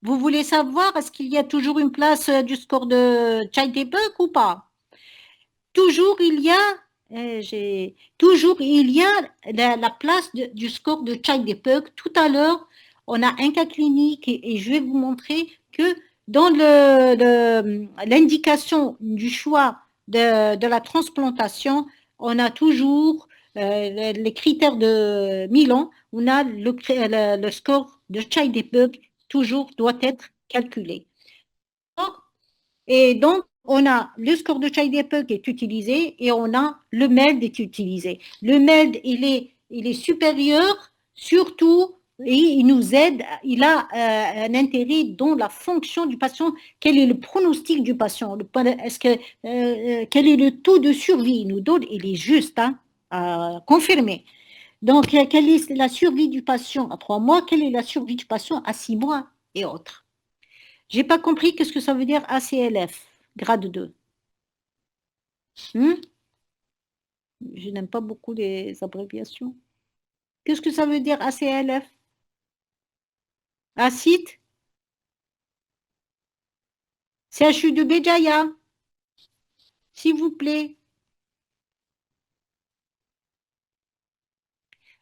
Vous voulez savoir, est-ce qu'il y a toujours une place du score de Child-Debug ou pas? Toujours il y a, toujours il y a la place du score de Child-Debug. Tout à l'heure, on a un cas clinique et je vais vous montrer que dans l'indication du choix de la transplantation, on a toujours les critères de Milan, on a le score de Child-Debug toujours doit être calculé. Et donc, on a le score de Child-Pugh qui est utilisé et on a le MELD est utilisé. Le MELD, il est supérieur, surtout, et il nous aide, il a un intérêt dans la fonction du patient. Quel est le pronostic du patient? Quel est le taux de survie? Il nous donne, il est juste, hein, confirmé. Donc, quelle est la survie du patient à 3 mois? Quelle est la survie du patient à 6 mois et autres? J'ai pas compris qu'est-ce que ça veut dire ACLF, grade 2. Hmm? Je n'aime pas beaucoup les abréviations. Qu'est-ce que ça veut dire ACLF? Acide? CHU de Béjaïa, s'il vous plaît.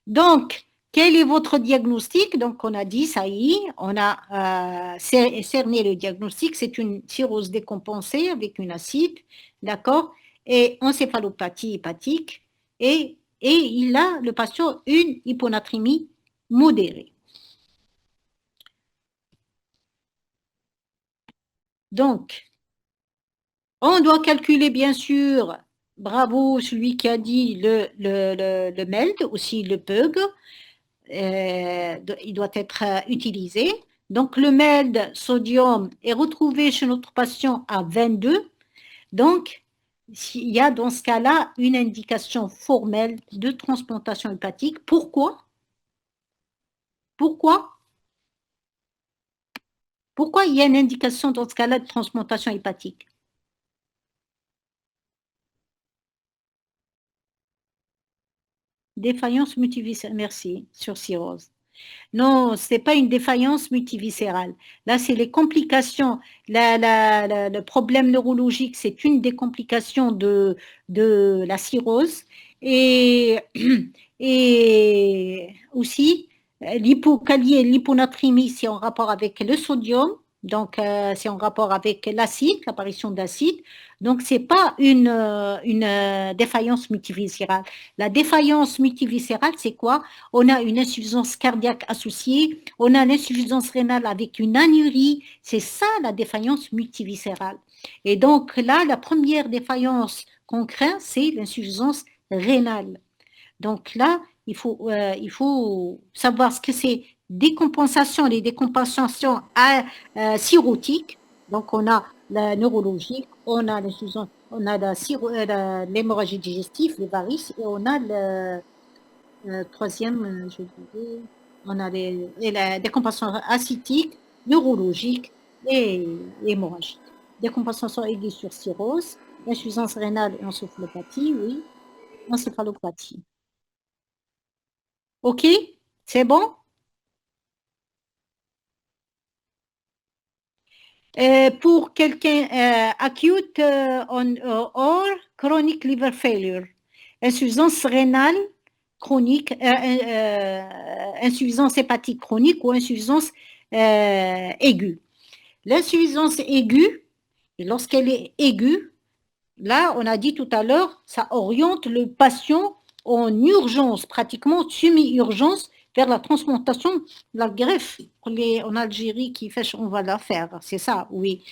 Donc, Quel est votre diagnostic? Donc, on a dit, ça y est, on a cerné le diagnostic. C'est une cirrhose décompensée avec une acide, d'accord? Et encéphalopathie hépatique. Et il a, le patient, une hyponatrémie modérée. Donc, on doit calculer, bien sûr, bravo, celui qui a dit le MELD, aussi le PUG. Il doit être utilisé. Donc, le MELD sodium est retrouvé chez notre patient à 22. Donc, il y a dans ce cas-là une indication formelle de transplantation hépatique. Pourquoi? Pourquoi? Pourquoi il y a une indication dans ce cas-là de transplantation hépatique? Défaillance multiviscérale, merci, sur cirrhose. Non, ce n'est pas une défaillance multiviscérale. Là, c'est les complications. Le problème neurologique, c'est une des complications de la cirrhose. Et, et aussi, l'hypocalie et l'hyponatrémie, c'est en rapport avec le sodium. Donc, c'est en rapport avec l'acide, l'apparition d'acide. Donc, ce n'est pas une défaillance multiviscérale. La défaillance multiviscérale, c'est quoi? On a une insuffisance cardiaque associée, on a l'insuffisance rénale avec une anurie, c'est ça la défaillance multiviscérale. Et donc là, la première défaillance qu'on craint, c'est l'insuffisance rénale. Donc là, il faut savoir ce que c'est décompensation, les décompensations cirrhotiques. Donc on a la neurologique, on a l'insuffisance, on a l'hémorragie digestive, les varices, et on a troisième, je dirais, on a la décompensation acidique, neurologique et hémorragique. Décompensation aiguë sur cirrhose, insuffisance rénale et encéphalopathie, oui, encéphalopathie. OK? C'est bon? Pour quelqu'un acute or chronic liver failure, insuffisance rénale chronique, insuffisance hépatique chronique ou insuffisance aiguë. L'insuffisance aiguë, lorsqu'elle est aiguë, là, on a dit tout à l'heure, ça oriente le patient en urgence, pratiquement semi-urgence, vers la transplantation, la greffe. En Algérie, qui fait, on va la faire, c'est ça, oui.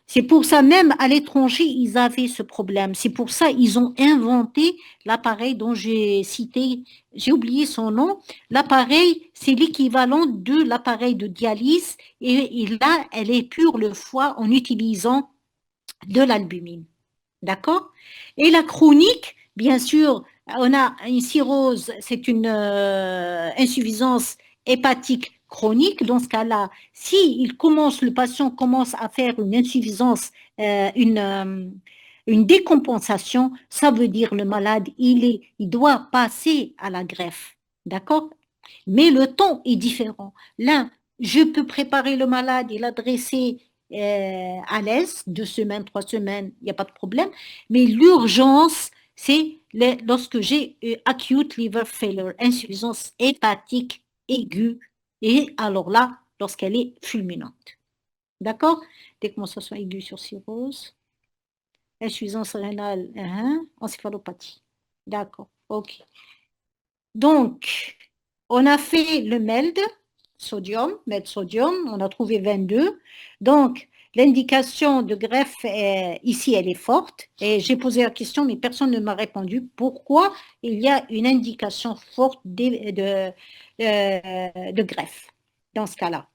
C'est pour ça, même à l'étranger, ils avaient ce problème. C'est pour ça ils ont inventé l'appareil dont j'ai cité, j'ai oublié son nom. L'appareil, c'est l'équivalent de l'appareil de dialyse et là, elle épure le foie en utilisant de l'albumine. D'accord? Et la chronique, bien sûr, on a une cirrhose, c'est une insuffisance hépatique chronique. Dans ce cas-là, si le patient commence à faire une insuffisance, une décompensation, ça veut dire le malade, il doit passer à la greffe. D'accord? Mais le temps est différent. Là, je peux préparer le malade et l'adresser à l'aise, 2 semaines, 3 semaines, il n'y a pas de problème. Mais l'urgence, c'est lorsque j'ai acute liver failure, insuffisance hépatique aiguë, et alors là, lorsqu'elle est fulminante. D'accord? Décompensation aiguë sur cirrhose, insuffisance rénale, encéphalopathie. D'accord, ok. Donc, on a fait le MELD, MELD sodium, on a trouvé 22. Donc, l'indication de greffe, ici, elle est forte. Et j'ai posé la question, mais personne ne m'a répondu. Pourquoi il y a une indication forte de greffe dans ce cas-là?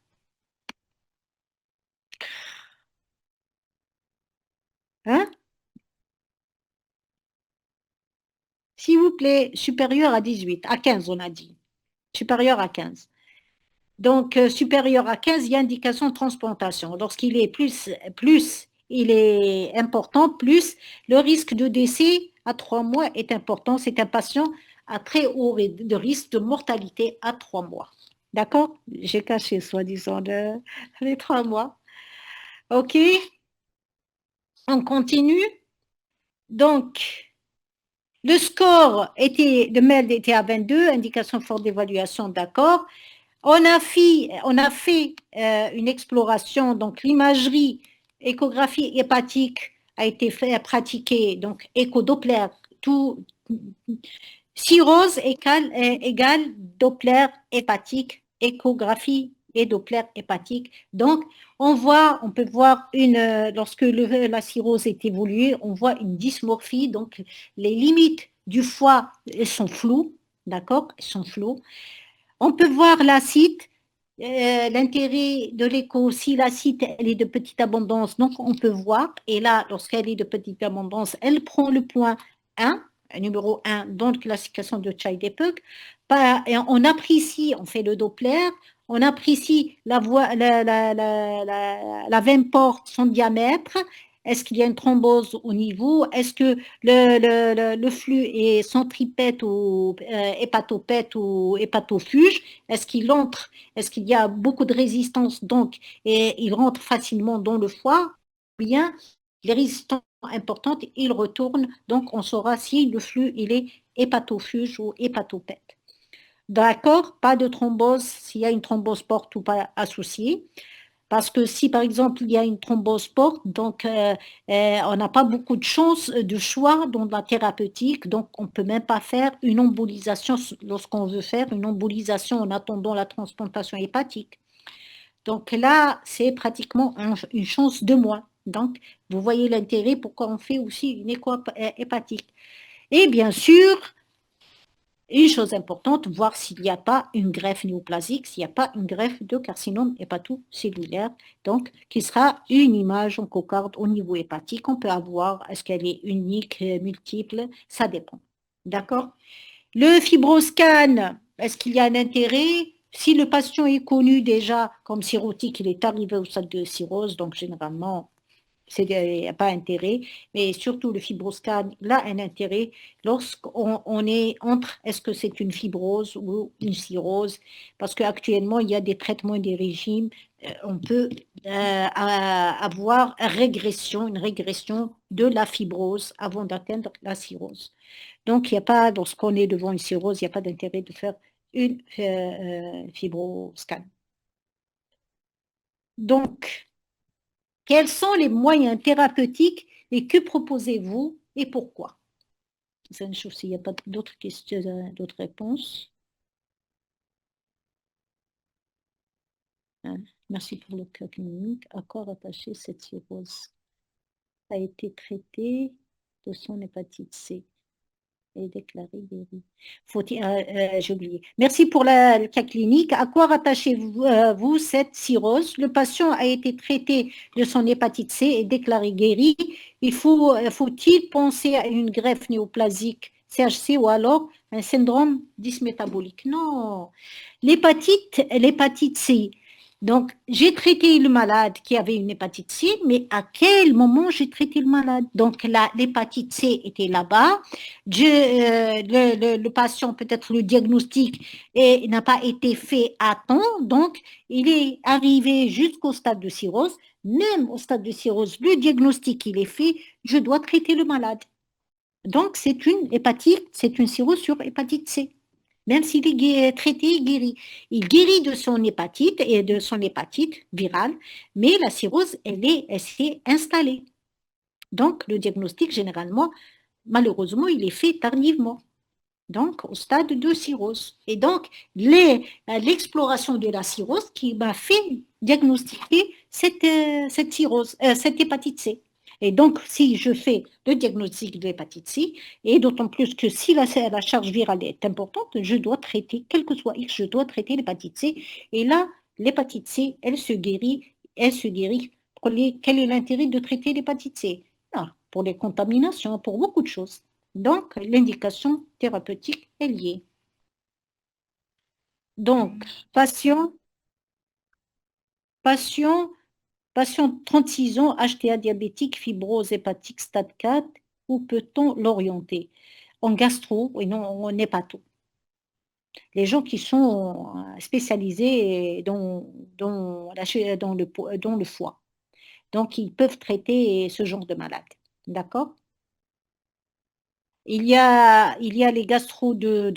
Hein? S'il vous plaît, supérieur à 18, à 15, on a dit. Supérieur à 15. Donc, supérieur à 15, il y a indication de transplantation. Lorsqu'il est plus il est important, plus le risque de décès à 3 mois est important. C'est un patient à très haut de risque de mortalité à 3 mois. D'accord? J'ai caché, soi-disant, les 3 mois. OK? On continue. Donc, Le score de MELD était à 22, indication forte d'évaluation, d'accord. On a fait une exploration, donc l'imagerie, échographie hépatique a été pratiquée, donc écho-Doppler, tout, cirrhose égale Doppler hépatique, échographie et Doppler hépatique. Donc, on peut voir lorsque la cirrhose est évoluée, on voit une dysmorphie, donc les limites du foie sont floues, d'accord, sont floues. On peut voir l'acide, l'intérêt de l'écho, si l'acide elle est de petite abondance, donc on peut voir, et là, lorsqu'elle est de petite abondance, elle prend le point 1, numéro 1 dans la classification de Child-Pugh. On apprécie, on fait le Doppler, on apprécie la veine porte, son diamètre, est-ce qu'il y a une thrombose au niveau, est-ce que le flux est centripète ou hépatopète ou hépatofuge, est-ce qu'il entre, est-ce qu'il y a beaucoup de résistance donc et il rentre facilement dans le foie, ou bien les résistances sont importantes, il retourne, donc on saura si le flux il est hépatofuge ou hépatopète. D'accord, pas de thrombose, s'il y a une thrombose porte ou pas associée. Parce que si, par exemple, il y a une thrombose porte, donc on n'a pas beaucoup de chance de choix dans la thérapeutique, donc on ne peut même pas faire une embolisation lorsqu'on veut faire une embolisation en attendant la transplantation hépatique. Donc là, c'est pratiquement une chance de moins. Donc, vous voyez l'intérêt pourquoi on fait aussi une écho hépatique. Et bien sûr, une chose importante, voir s'il n'y a pas une greffe néoplasique, s'il n'y a pas une greffe de carcinome hépatocellulaire, donc qui sera une image en cocarde au niveau hépatique. On peut avoir, est-ce qu'elle est unique, multiple, ça dépend. D'accord? Le fibroscan, est-ce qu'il y a un intérêt? Si le patient est connu déjà comme cirrhotique, il est arrivé au stade de cirrhose, donc généralement, il n'y a pas intérêt, mais surtout le fibroscan a un intérêt lorsqu'on est entre est-ce que c'est une fibrose ou une cirrhose, parce qu'actuellement il y a des traitements et des régimes, on peut avoir une régression de la fibrose avant d'atteindre la cirrhose. Donc il n'y a pas, lorsqu'on est devant une cirrhose, il n'y a pas d'intérêt de faire une fibroscan. Donc, quels sont les moyens thérapeutiques et que proposez-vous et pourquoi? C'est une chose, s'il n'y a pas d'autres questions, d'autres réponses. Merci pour le cas clinique. À quoi rattacher cette cirrhose? A été traité de son hépatite C et déclaré guéri. J'ai oublié. Merci pour le cas clinique. À quoi rattachez-vous cette cirrhose? Le patient a été traité de son hépatite C et déclaré guéri. Faut-il penser à une greffe néoplasique CHC ou alors un syndrome dysmétabolique? Non. L'hépatite C. Donc, j'ai traité le malade qui avait une hépatite C, mais à quel moment j'ai traité le malade? Donc, l'hépatite C était là-bas. Le patient, peut-être le diagnostic n'a pas été fait à temps, donc il est arrivé jusqu'au stade de cirrhose. Même au stade de cirrhose, le diagnostic il est fait, je dois traiter le malade. Donc, c'est une hépatite, c'est une cirrhose sur hépatite C. Même s'il est traité, il guérit. Il guérit de son hépatite et de son hépatite virale, mais la cirrhose, elle s'est installée. Donc, le diagnostic, généralement, malheureusement, il est fait tardivement, donc au stade de cirrhose. Et donc, l'exploration de la cirrhose qui m'a fait diagnostiquer cette cirrhose, cette hépatite C. Et donc, si je fais le diagnostic de l'hépatite C, et d'autant plus que si la charge virale est importante, je dois traiter, quel que soit X, je dois traiter l'hépatite C. Et là, l'hépatite C, elle se guérit. Quel est l'intérêt de traiter l'hépatite C? Ah, pour les contaminations, pour beaucoup de choses. Donc, l'indication thérapeutique est liée. Donc, patient, patient, patient de 36 ans, HTA diabétique, fibrose hépatique stade 4, où peut-on l'orienter? En gastro et non en hépato. Les gens qui sont spécialisés dans le foie. Donc, ils peuvent traiter ce genre de malade. D'accord? il y a les gastro de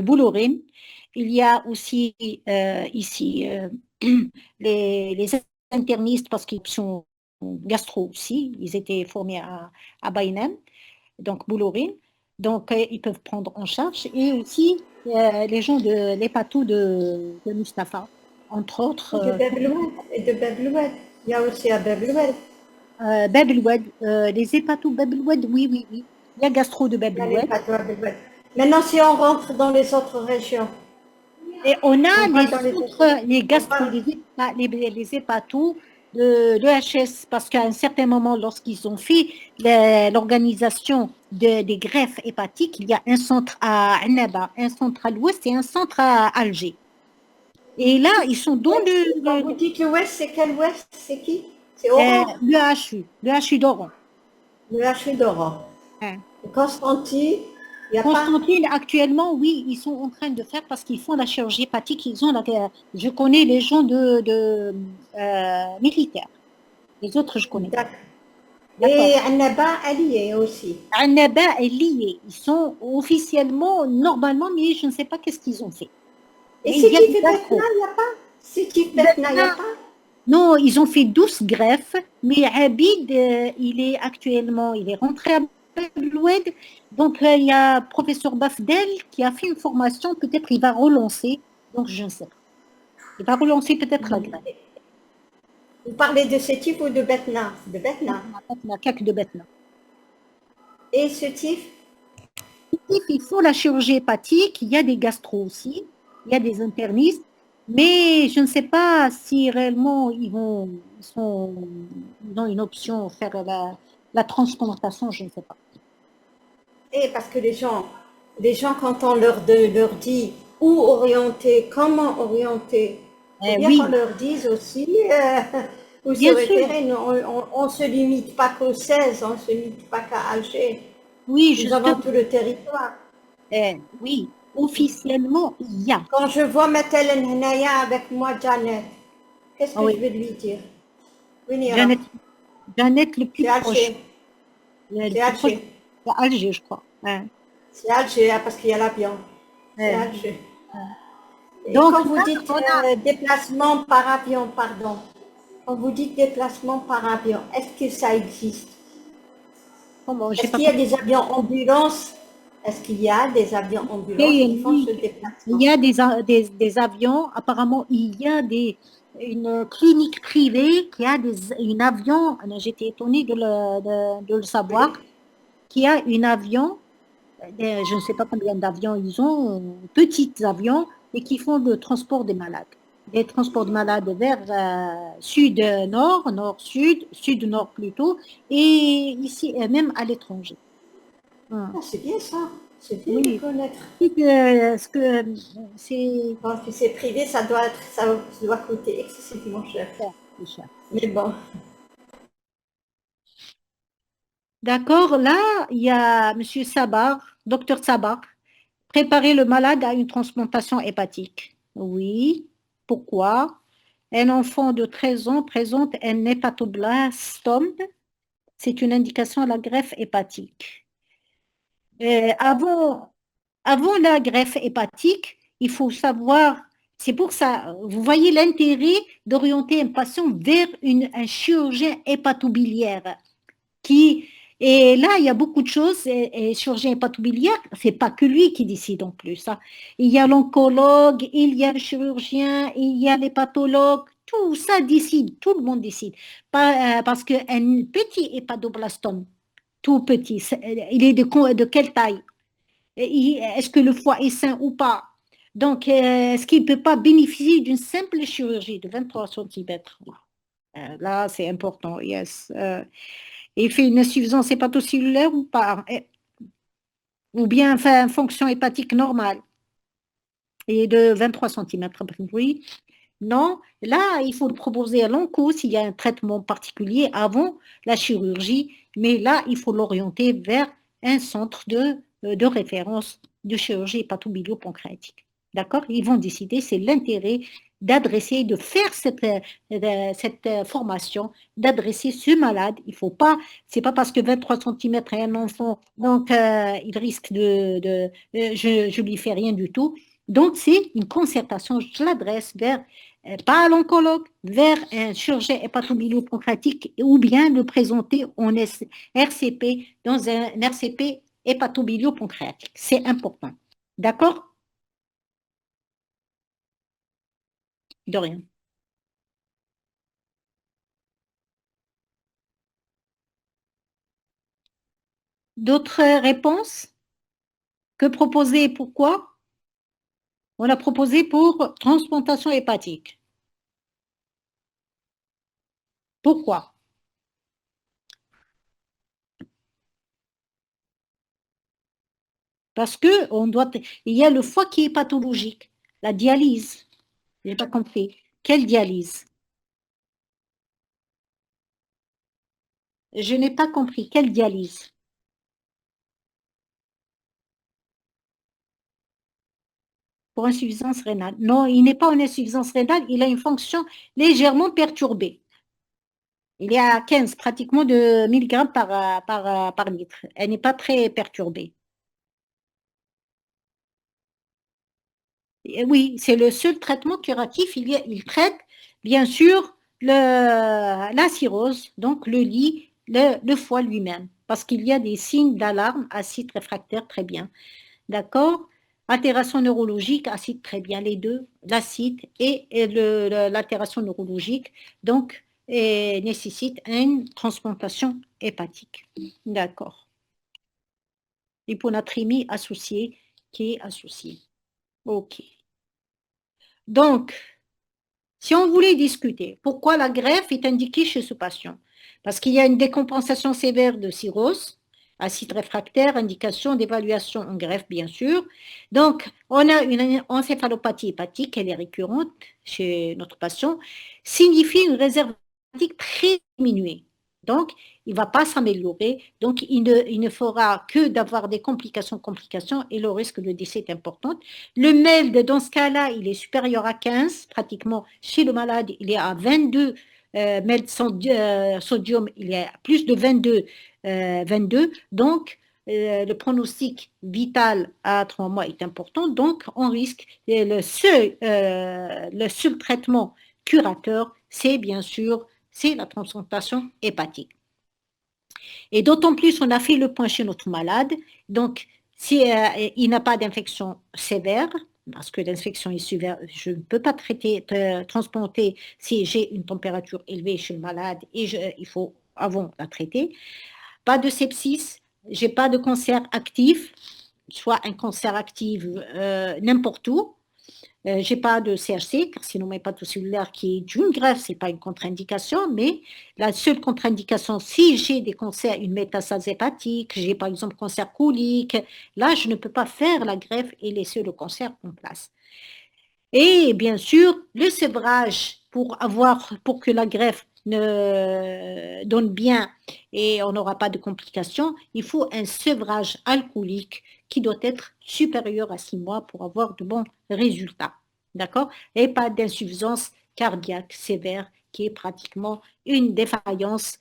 Boulorine. Il y a aussi ici les internistes parce qu'ils sont gastro aussi. Ils étaient formés à Baïnem, donc Boulorine. Donc, ils peuvent prendre en charge. Et aussi les gens de l'hépato de Mustapha, entre autres. Et de Bab et de Bab il y a aussi à Bab Bab el Oued, les hépatos Bab el Oued, oui, oui, oui. Il y a gastro de Bab il y el a les Oued. pâtes à Bab Maintenant, si on rentre dans les autres régions, Et on a on va les dans les centres, les on gastro, va, les hépatos de l'EHS, parce qu'à un certain moment, lorsqu'ils ont fait l'organisation des greffes hépatiques, il y a un centre à Annaba, un centre à l'ouest et un centre à Alger. Et là, ils sont dans quand vous dites l'Ouest, c'est quel Ouest? C'est qui? C'est Oran, le HU d'Oran. le HU d'Oran. Hein. Constantine, il n'y a pas. Constantine, actuellement, oui, ils sont en train de faire parce qu'ils font la chirurgie hépatique. Je connais les gens militaires. Les autres, je connais pas. D'accord. D'accord. Et Annaba, elle y est aussi. Annaba est lié. Ils sont officiellement, normalement, mais je ne sais pas qu'est-ce qu'ils ont fait. Et Mais il y a Sétif des et Betna, gastro. il n'y a pas? Sétif Betna, il n'y a pas? Non, ils ont fait 12 greffes, mais Abid, il est rentré à Beloued. Donc, il y a professeur Bafdel qui a fait une formation. Peut-être il va relancer. Donc, je ne sais pas. Il va relancer peut-être la greffe. Vous parlez de Sétif ou de Betna? De Betna. La CAC de Betna. Et Sétif? Il faut la chirurgie hépatique. Il y a des gastro aussi. Il y a des internistes. Mais je ne sais pas si réellement ils ont une option faire la transplantation, je ne sais pas. Et parce que les gens quand on leur dit où orienter, comment orienter, il faut bien qu'on Oui, leur dise aussi où se bien sûr. référer. On ne se limite pas qu'au 16, on ne se limite pas qu'à Alger. Oui, Nous avons justement. tout le territoire. Oui, officiellement, il y a. Quand je vois Mathalen Henaya avec moi, Janet, qu'est-ce Ah que je oui, vais lui dire? Venira, Jeannette, Jeannette le plus c'est proche. Alger, Le c'est plus proche, Alger, c'est Alger, je crois. Hein. c'est Alger, hein, parce qu'il y a l'avion, c'est Euh, Alger. Et Donc quand vous là, dites on a. déplacement par avion, pardon, quand vous dites déplacement par avion, est-ce que ça existe? Comment, j'ai Est-ce pas qu'il y a compris. des avions ambulances? Est-ce qu'il y a des avions ambulances Et qui font ce oui, il déplacement? y a des avions. Apparemment, il y a une clinique privée qui a un avion. J'étais étonnée de le savoir, Oui. qui a un avion. Je ne sais pas combien d'avions ils ont, petits avions, et qui font le transport des malades. Des transports de malades vers sud-nord, nord-sud, sud-nord plutôt, et ici, et même à l'étranger. Ah, Hum. c'est bien ça, c'est bien de Oui. connaître. Ce que c'est Quand c'est privé, ça doit coûter excessivement cher. cher, c'est cher, c'est Mais cher. bon, D'accord, là, il y a Monsieur Sabar, docteur Sabar, préparer le malade à une transplantation hépatique. Oui. Pourquoi? Un enfant de 13 ans présente un hépatoblastome. C'est une indication à la greffe hépatique. Avant la greffe hépatique, il faut savoir, c'est pour ça, vous voyez l'intérêt d'orienter un patient vers un chirurgien hépatobiliaire qui, et là, il y a beaucoup de choses, et chirurgien hépatobiliaire, c'est pas que lui qui décide en plus. Hein. Il y a l'oncologue, il y a le chirurgien, il y a l'hépatologue, tout ça décide, tout le monde décide. Parce qu'un petit hépatoblastome, tout petit, il est de quelle taille? Est-ce que le foie est sain ou pas? Donc, est-ce qu'il ne peut pas bénéficier d'une simple chirurgie de 23 centimètres? Là, c'est important, yes. Il fait une insuffisance hépatocellulaire ou pas? Ou bien fait une fonction hépatique normale et de 23 centimètres. Oui. Non, là, il faut le proposer à l'onco s'il y a un traitement particulier avant la chirurgie, mais là, il faut l'orienter vers un centre de référence de chirurgie hépatobilio-pancréatique. D'accord? Ils vont décider, c'est l'intérêt d'adresser, de faire cette formation, d'adresser ce malade. Il faut pas, c'est pas parce que 23 centimètres est un enfant, donc il risque je lui fais rien du tout. Donc c'est une concertation, je l'adresse vers, pas à l'oncologue, vers un chirurgien hépatobiliaire-pancréatique ou bien le présenter en RCP, dans un RCP hépatobiliaire-pancréatique. C'est important. D'accord? De rien. D'autres réponses? Que proposer et pourquoi? On a proposé pour transplantation hépatique. Pourquoi? Parce que il y a le foie qui est pathologique. La dialyse. Je n'ai pas compris. Quelle dialyse? Je n'ai pas compris. Quelle dialyse? Pour insuffisance rénale. Non, il n'est pas en insuffisance rénale. Il a une fonction légèrement perturbée. Il est à 15 pratiquement de milligrammes par litre. Elle n'est pas très perturbée. Oui, c'est le seul traitement curatif. Il traite, bien sûr, la cirrhose, donc le lit, le foie lui-même, parce qu'il y a des signes d'alarme, acide réfractaire, très bien. D'accord? Altération neurologique, acide, très bien, les deux, l'acide et l'altération neurologique, donc, nécessite une transplantation hépatique. D'accord. Hyponatrémie associée, qui est associée. OK. Donc, si on voulait discuter, pourquoi la greffe est indiquée chez ce patient? Parce qu'il y a une décompensation sévère de cirrhose, acide réfractaire, indication d'évaluation en greffe, bien sûr. Donc, on a une encéphalopathie hépatique, elle est récurrente chez notre patient, signifie une réserve hépatique très diminuée. Donc, il ne va pas s'améliorer, donc il ne fera que d'avoir des complications, et le risque de décès est important. Le MELD, dans ce cas-là, il est supérieur à 15, pratiquement. Chez le malade, il est à 22. MELD sodium, il est à plus de 22. Donc, le pronostic vital à 3 mois est important. Donc, on risque. Le seul traitement curateur, c'est bien sûr, c'est la transplantation hépatique. Et d'autant plus, on a fait le point chez notre malade. Donc, si il n'a pas d'infection sévère, parce que l'infection est sévère, je ne peux pas transplanter si j'ai une température élevée chez le malade et il faut avant la traiter. Pas de sepsis, j'ai pas de cancer actif, soit un cancer actif n'importe où. Je n'ai pas de CHC, carcinome hépatocellulaire qui est une greffe, ce n'est pas une contre-indication, mais la seule contre-indication, si j'ai des cancers, une métastase hépatique, j'ai par exemple cancer colique, là, je ne peux pas faire la greffe et laisser le cancer en place. Et bien sûr, le sevrage pour que la greffe donne bien et on n'aura pas de complications, il faut un sevrage alcoolique qui doit être supérieur à 6 mois pour avoir de bons résultats. D'accord? Et pas d'insuffisance cardiaque sévère qui est pratiquement une défaillance,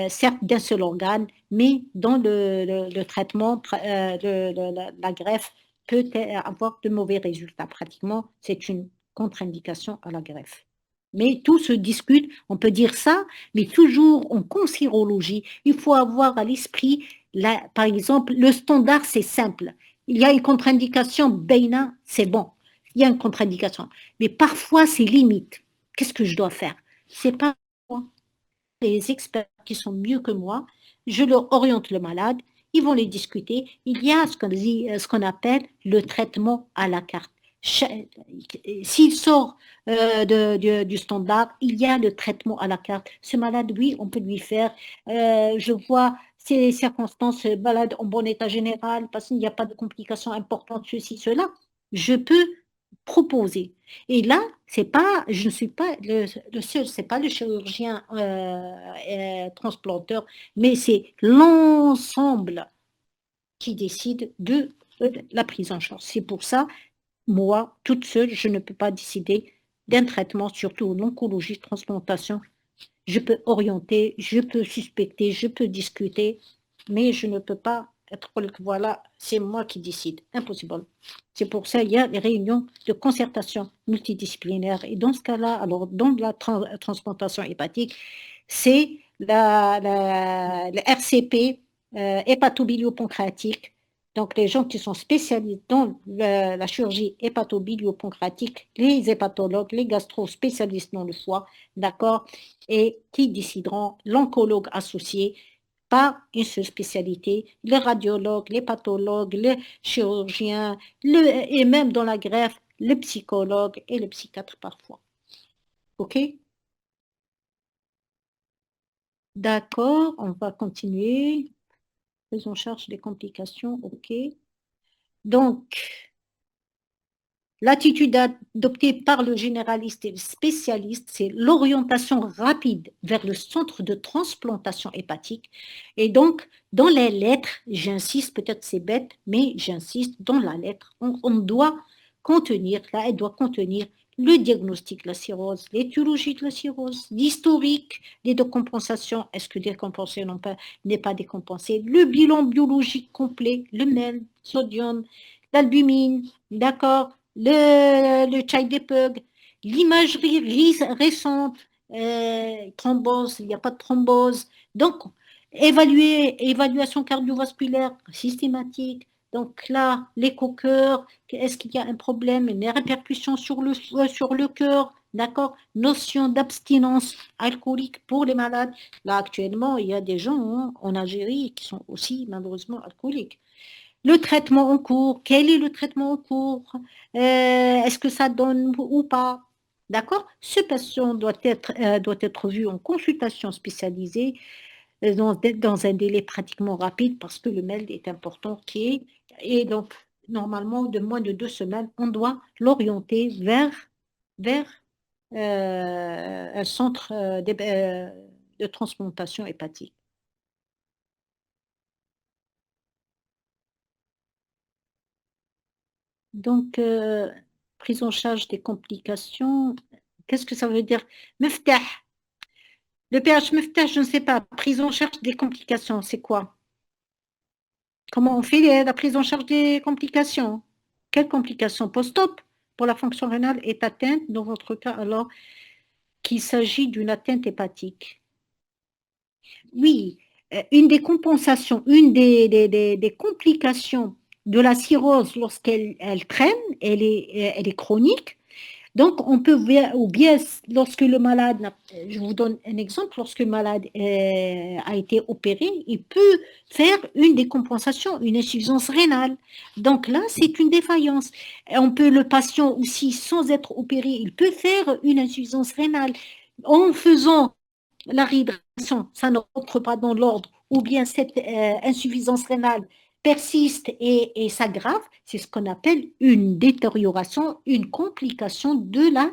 certes d'un seul organe, mais dans le traitement de la greffe peut avoir de mauvais résultats. Pratiquement, c'est une contre-indication à la greffe. Mais tout se discute, on peut dire ça, mais toujours en cancérologie, il faut avoir à l'esprit, par exemple, le standard, c'est simple. Il y a une contre-indication, Beina, c'est bon. Il y a une contre-indication. Mais parfois, c'est limite. Qu'est-ce que je dois faire? C'est pas moi. Les experts qui sont mieux que moi, je leur oriente le malade, ils vont les discuter. Il y a ce qu'on appelle le traitement à la carte. S'il sort du standard, il y a le traitement à la carte. Ce malade, oui, on peut lui faire. Je vois ces circonstances, malade en bon état général, parce qu'il n'y a pas de complications importantes, ceci, cela. Je peux proposer. Et là, je ne suis pas le seul, c'est pas le chirurgien transplanteur, mais c'est l'ensemble qui décide de la prise en charge. C'est pour ça Moi, toute seule, je ne peux pas décider d'un traitement, surtout l'oncologie, transplantation. Je peux orienter, je peux suspecter, je peux discuter, mais je ne peux pas être, voilà, c'est moi qui décide. Impossible. C'est pour ça qu'il y a des réunions de concertation multidisciplinaire. Et dans ce cas-là, alors dans la transplantation hépatique, c'est la RCP, hépatobiliopancréatique. Donc, les gens qui sont spécialisés dans la chirurgie hépatobiliopancréatique, les hépatologues, les gastro-spécialistes dans le foie, d'accord, et qui décideront, l'oncologue associé, pas une seule spécialité, les radiologues, les pathologues, les chirurgiens, et même dans la greffe, le psychologue et le psychiatre parfois. OK? D'accord, on va continuer. Prise en charge des complications, OK. Donc, l'attitude adoptée par le généraliste et le spécialiste, c'est l'orientation rapide vers le centre de transplantation hépatique. Et donc, dans les lettres, j'insiste, peut-être c'est bête, mais j'insiste, dans la lettre, on doit contenir, là, elle doit contenir le diagnostic de la cirrhose, l'étiologie de la cirrhose, l'historique des décompensations, est-ce que décompensé n'est pas décompensé, le bilan biologique complet, le MEL, sodium, l'albumine, d'accord, le child depug, l'imagerie récente, thrombose, il n'y a pas de thrombose. Donc, évaluation cardiovasculaire systématique. Donc là, l'écho-cœur, est-ce qu'il y a un problème, une répercussion sur le cœur, d'accord? Notion d'abstinence alcoolique pour les malades. Là, actuellement, il y a des gens en Algérie qui sont aussi malheureusement alcooliques. Le traitement en cours, quel est le traitement en cours, est-ce que ça donne ou pas, d'accord? Ce patient doit être vu en consultation spécialisée dans un délai pratiquement rapide parce que le MELD est important et donc normalement de moins de 2 semaines, on doit l'orienter vers un centre de transplantation hépatique. Donc, prise en charge des complications, qu'est-ce que ça veut dire? Meftah. Le pH meftah, je ne sais pas. Prise en charge des complications, c'est quoi? Comment on fait la prise en charge des complications? Quelles complications? Post-op pour la fonction rénale est atteinte, dans votre cas, alors qu'il s'agit d'une atteinte hépatique. Oui, une des compensations, une des complications de la cirrhose lorsqu'elle traîne, elle est chronique. Donc, on peut, ou bien lorsque le malade, je vous donne un exemple, lorsque le malade a été opéré, il peut faire une décompensation, une insuffisance rénale. Donc là, c'est une défaillance. On peut, le patient aussi, sans être opéré, il peut faire une insuffisance rénale. En faisant la réhydratation, ça ne rentre pas dans l'ordre, ou bien cette insuffisance rénale persiste et s'aggrave, c'est ce qu'on appelle une détérioration, une complication de la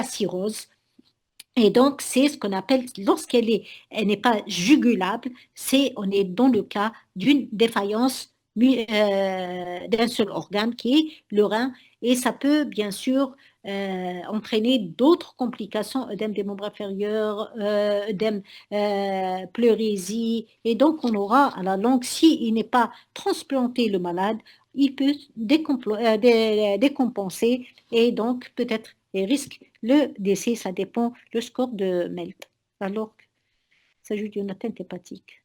cirrhose. Et donc, c'est ce qu'on appelle, elle n'est pas jugulable, on est dans le cas d'une défaillance d'un seul organe qui est le rein, et ça peut bien sûr entraîner d'autres complications, œdème des membres inférieurs, œdème pleurésie, et donc on aura à la longue, s'il n'est pas transplanté le malade, il peut décompenser et donc peut-être les risques. Le décès, ça dépend le score de MELT. Alors, il s'agit d'une atteinte hépatique.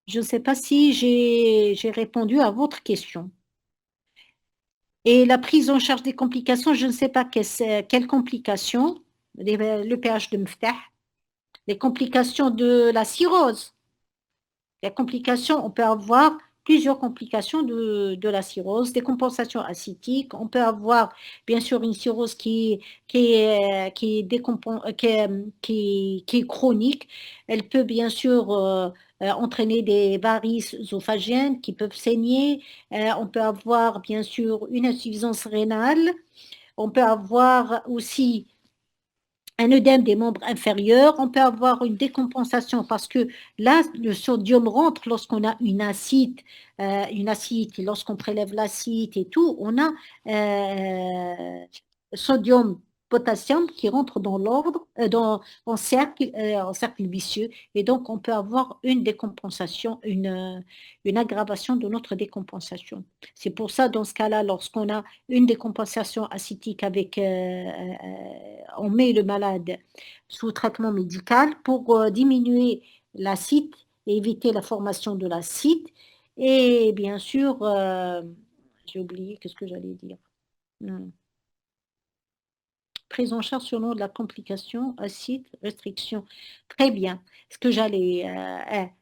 Je ne sais pas si j'ai répondu à votre question. Et la prise en charge des complications, je ne sais pas quelles complications, le pH de Mftah, les complications de la cirrhose. Les complications, on peut avoir plusieurs complications de la cirrhose, des compensations acétiques. On peut avoir, bien sûr, une cirrhose qui est chronique. Elle peut, bien sûr, entraîner des varices œsophagiennes qui peuvent saigner. On peut avoir, bien sûr, une insuffisance rénale. On peut avoir aussi un œdème des membres inférieurs, on peut avoir une décompensation parce que là, le sodium rentre lorsqu'on a une acide, et lorsqu'on prélève l'acide et tout, on a sodium, potassium qui rentre dans l'ordre, en cercle vicieux, et donc on peut avoir une décompensation, une aggravation de notre décompensation. C'est pour ça, dans ce cas-là, lorsqu'on a une décompensation acidique on met le malade sous traitement médical pour diminuer l'acide et éviter la formation de l'acide. Et bien sûr, j'ai oublié, qu'est-ce que j'allais dire? Hmm. Prise en charge selon la complication, acide, restriction. Très bien. Ce que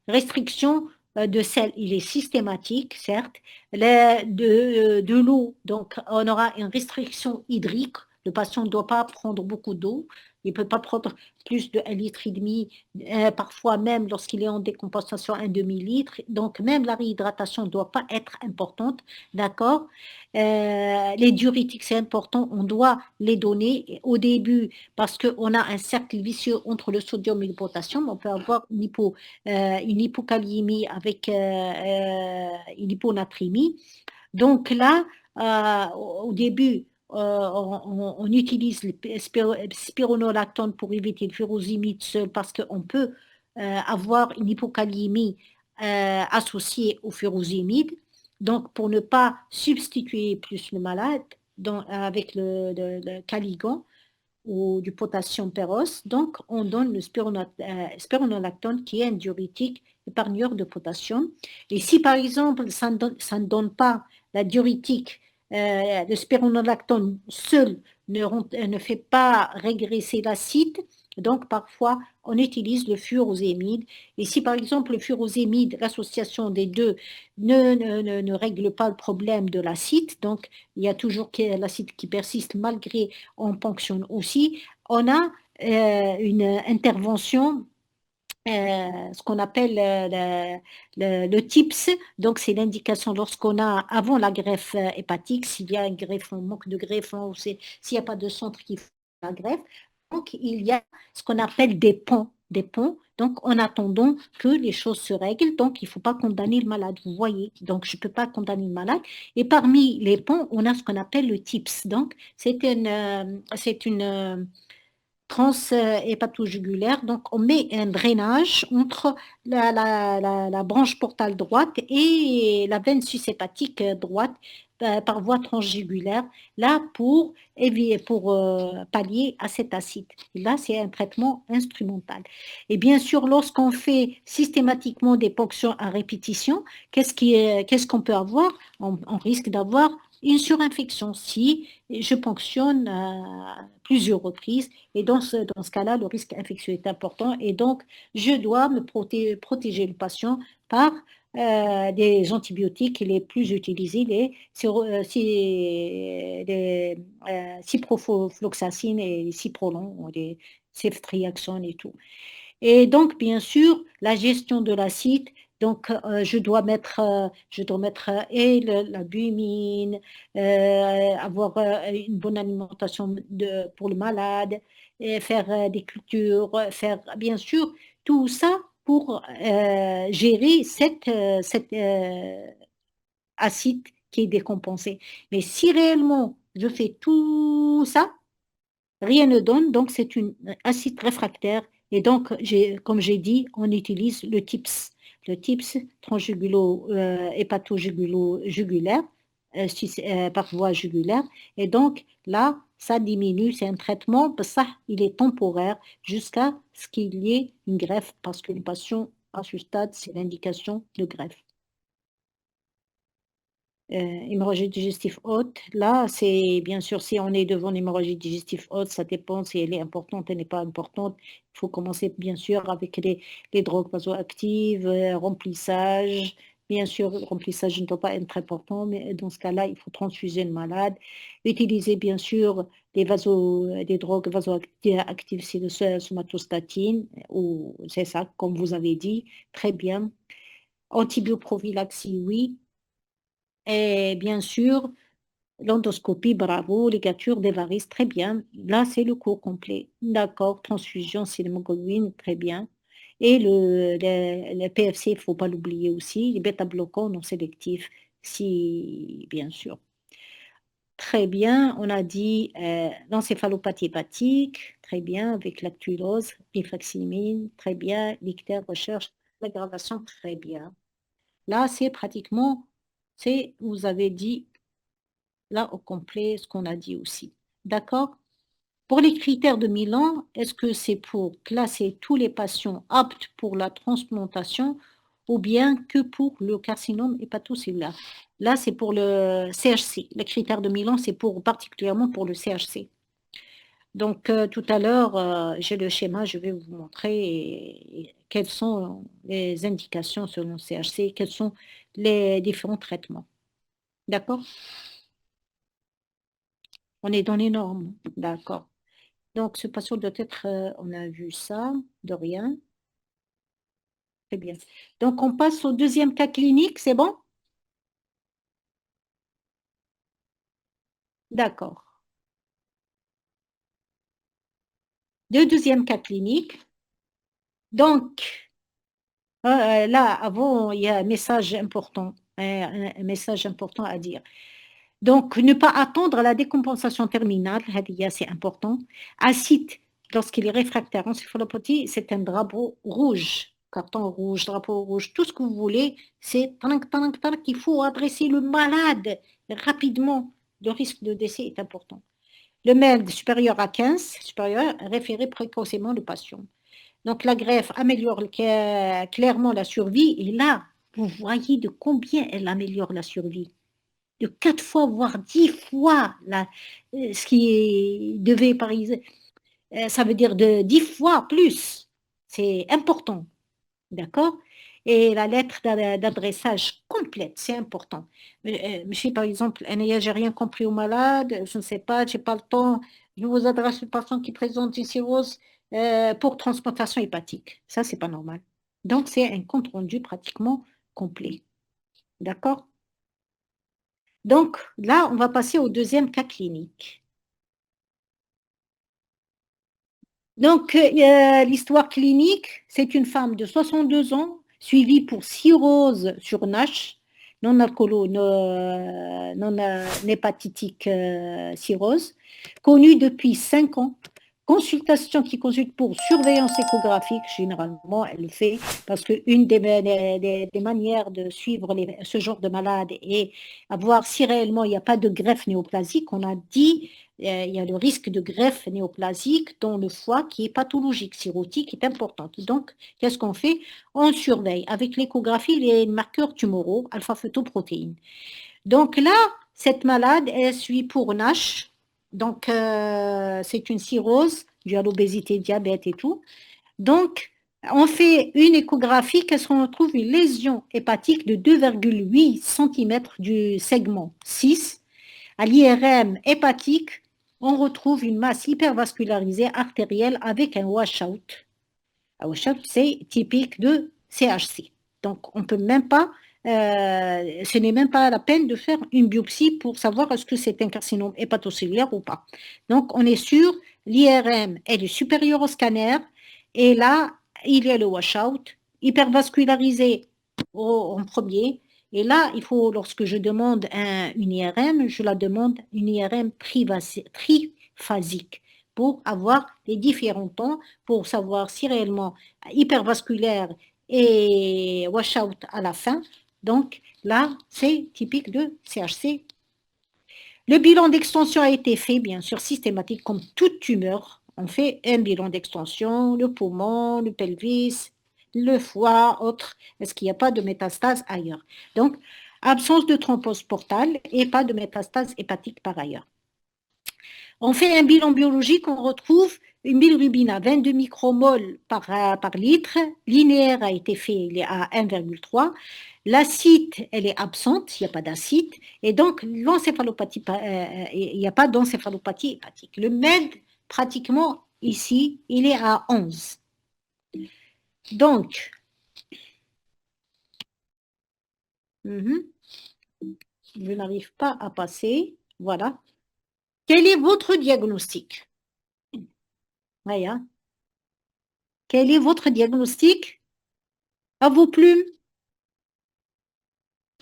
restriction de sel, il est systématique, certes. De l'eau, donc on aura une restriction hydrique. Le patient ne doit pas prendre beaucoup d'eau. Il ne peut pas prendre plus de 1,5 litre, parfois même lorsqu'il est en décompensation, un demi-litre. Donc même la réhydratation ne doit pas être importante, d'accord? Les diurétiques, c'est important, on doit les donner au début parce qu'on a un cercle vicieux entre le sodium et le potassium. On peut avoir une hypokaliémie avec une hyponatrémie. Donc là, au début, on utilise le spironolactone pour éviter le furosémide seul parce qu'on peut avoir une hypokaliémie associée au furosémide. Donc, pour ne pas substituer plus le malade avec le Caligan ou du potassium perros, donc on donne le spironolactone qui est un diurétique épargneur de potassium. Et si par exemple ça ne donne pas la diurétique, le spironolactone seul ne fait pas régresser l'acide, donc parfois on utilise le furosémide. Et si par exemple le furosémide, l'association des deux, ne règle pas le problème de l'acide, donc il y a toujours l'acide qui persiste malgré on ponctionne aussi, on a une intervention, ce qu'on appelle le TIPS, donc c'est l'indication lorsqu'on a, avant la greffe hépatique, s'il y a un greffon, manque de greffon, ou s'il n'y a pas de centre qui fait la greffe, donc il y a ce qu'on appelle des ponts, donc en attendant que les choses se règlent, donc il ne faut pas condamner le malade, vous voyez, donc je ne peux pas condamner le malade, et parmi les ponts, on a ce qu'on appelle le TIPS, donc c'est une transhépatogugulaire. Donc, on met un drainage entre la branche portale droite et la veine sushépatique droite par voie transjugulaire, là pour pallier à cet acide. Et là, c'est un traitement instrumental. Et bien sûr, lorsqu'on fait systématiquement des ponctions à répétition, qu'est-ce qu'on peut avoir? On risque d'avoir une surinfection si je ponctionne plusieurs reprises et dans ce cas-là, le risque infectieux est important et donc je dois me protéger le patient par des antibiotiques les plus utilisés, les ciprofloxacine et les ciprolon, les ceftriaxone et tout. Et donc, bien sûr, la gestion de l'acide, donc je dois mettre et la bumine, avoir une bonne alimentation pour le malade, et faire des cultures, faire bien sûr tout ça pour gérer cette acide qui est décompensé. Mais si réellement je fais tout ça, rien ne donne, donc c'est une acide réfractaire. Et donc, comme j'ai dit, on utilise le TIPS. Le TIPS hépatojugulo-jugulaire, par voie jugulaire. Et donc, là, ça diminue, c'est un traitement, ça, il est temporaire jusqu'à ce qu'il y ait une greffe, parce que le patient, à ce stade, c'est l'indication de greffe. Hémorragie digestive haute, là, c'est bien sûr, si on est devant l'hémorragie digestive haute, ça dépend si elle est importante, elle n'est pas importante. Il faut commencer bien sûr avec les drogues vasoactives, remplissage. Bien sûr, le remplissage ne doit pas être très important, mais dans ce cas-là, il faut transfuser le malade. Utiliser bien sûr des drogues vasoactives, c'est le somatostatine, ou c'est ça, comme vous avez dit, très bien. Antibioprophylaxie, oui. Et bien sûr, L'endoscopie, bravo. Ligature des varices, très bien. Là, c'est le cours complet. D'accord. Transfusion, c'est l'hémoglobine, très bien. Et le PFC, il ne faut pas l'oublier aussi. Les bêta-bloquants non sélectifs, si, bien sûr. Très bien. On a dit l'encéphalopathie hépatique, très bien, avec lactulose, rifaximémine, très bien. L'ictère recherche l'aggravation, très bien. Là, c'est pratiquement, vous avez dit là au complet ce qu'on a dit aussi. D'accord? Pour les critères de Milan, est-ce que c'est pour classer tous les patients aptes pour la transplantation ou bien que pour le carcinome hépatocellulaire? Là, c'est pour le CHC. Les critères de Milan, c'est particulièrement pour le CHC. Donc, tout à l'heure, j'ai le schéma, je vais vous montrer quelles sont les indications selon le CHC, quels sont les différents traitements. D'accord? On est dans les normes. D'accord. Donc, ce patient doit être, on a vu ça, de rien. Très bien. Donc, on passe au deuxième cas clinique, c'est bon? D'accord. Le deuxième cas clinique. Donc, là, avant, il y a un message important, un message important à dire. Donc, ne pas attendre la décompensation terminale, c'est important. Acide, lorsqu'il est réfractaire encéphalopathie, c'est un drapeau rouge, carton rouge, drapeau rouge, tout ce que vous voulez, c'est qu'il faut adresser le malade rapidement. Le risque de décès est important. Le MELD supérieur à 15, supérieur, référer précocement le patient. Donc, la greffe améliore clairement la survie. Et là, vous voyez de combien elle améliore la survie de 4 fois, voire 10 fois ce qui devait pariser. Ça veut dire de 10 fois plus. C'est important. D'accord? Et la lettre d'adressage complète, c'est important. Monsieur, par exemple, j'ai rien compris au malade, je ne sais pas, je n'ai pas le temps, je vous adresse une patient qui présente une cirrhose pour transplantation hépatique. Ça, c'est pas normal. Donc, c'est un compte rendu pratiquement complet. D'accord? Donc là, on va passer au deuxième cas clinique. Donc, l'histoire clinique, c'est une femme de 62 ans, suivie pour cirrhose sur NASH, non hépatique cirrhose, connue depuis 5 ans. Consultation qui consulte pour surveillance échographique, généralement, elle le fait, parce qu'une des manières de suivre ce genre de malade et à voir si réellement il n'y a pas de greffe néoplasique, on a dit il y a le risque de greffe néoplasique dans le foie qui est pathologique, cirrhotique, qui est importante. Donc, qu'est-ce qu'on fait? On surveille avec l'échographie les marqueurs tumoraux, alpha-fetoprotéines. Donc là, cette malade, elle suit pour NASH. Donc, c'est une cirrhose due à l'obésité, diabète et tout. Donc, on fait une échographie, qu'est-ce qu'on trouve? Une lésion hépatique de 2,8 cm du segment 6. À l'IRM hépatique, on retrouve une masse hypervascularisée artérielle avec un washout. Un washout, c'est typique de CHC. Donc, on peut même pas, ce n'est même pas la peine de faire une biopsie pour savoir est-ce que c'est un carcinome hépatocellulaire ou pas. Donc, on est sûr, l'IRM, elle est supérieure au scanner, et là, il y a le washout, hypervascularisé en premier, et là, il faut, lorsque je demande une IRM, je la demande une IRM triphasique pour avoir les différents temps, pour savoir si réellement hypervasculaire et washout à la fin. Donc là, c'est typique de CHC. Le bilan d'extension a été fait, bien sûr, systématique, comme toute tumeur. On fait un bilan d'extension, le poumon, le pelvis, le foie, autre. Est-ce qu'il n'y a pas de métastase ailleurs? Donc, absence de thrombose portale et pas de métastase hépatique par ailleurs. On fait un bilan biologique, on retrouve une bilirubine à 22 micromoles par litre. Linéaire a été fait, il est à 1,3. L'acide, elle est absente, il n'y a pas d'acide. Et donc, l'encéphalopathie, il n'y a pas d'encéphalopathie hépatique. Le MED, pratiquement ici, il est à 11. Donc, je n'arrive pas à passer. Voilà. Quel est votre diagnostic? Voilà. Quel est votre diagnostic? À vos plumes?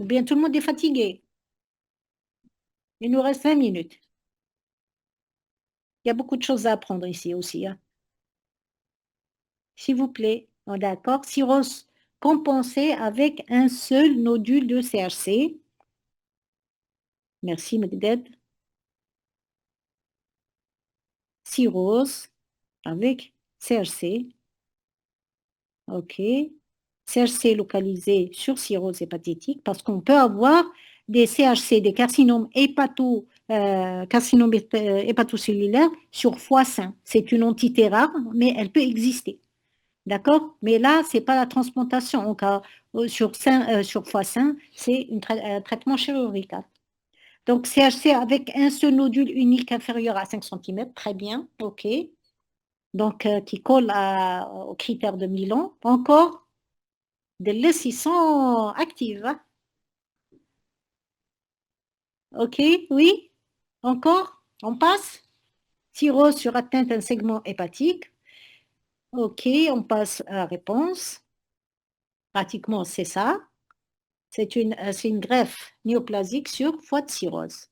Ou bien tout le monde est fatigué? Il nous reste 20 minutes. Il y a beaucoup de choses à apprendre ici aussi, hein. S'il vous plaît. Oh, d'accord. Cirrhose compensée avec un seul nodule de CHC. Merci, Megded. Cirrhose avec CHC. OK. CHC localisé sur cirrhose hépatitique parce qu'on peut avoir des CHC, des carcinomes hépatocellulaires sur foie sain. C'est une entité rare, mais elle peut exister. D'accord? Mais là, ce n'est pas la transplantation. En cas, sur foie sain, c'est un traitement chirurgical. Donc, CHC avec un seul nodule unique inférieur à 5 cm, très bien, OK. Donc, qui colle aux critères de Milan. Encore, des laisses, ils sont actives, hein. OK, oui. Encore, on passe. Cirrhose sur atteinte d'un segment hépatique. OK, on passe à la réponse. Pratiquement, c'est ça. C'est une greffe néoplasique sur foie de cirrhose,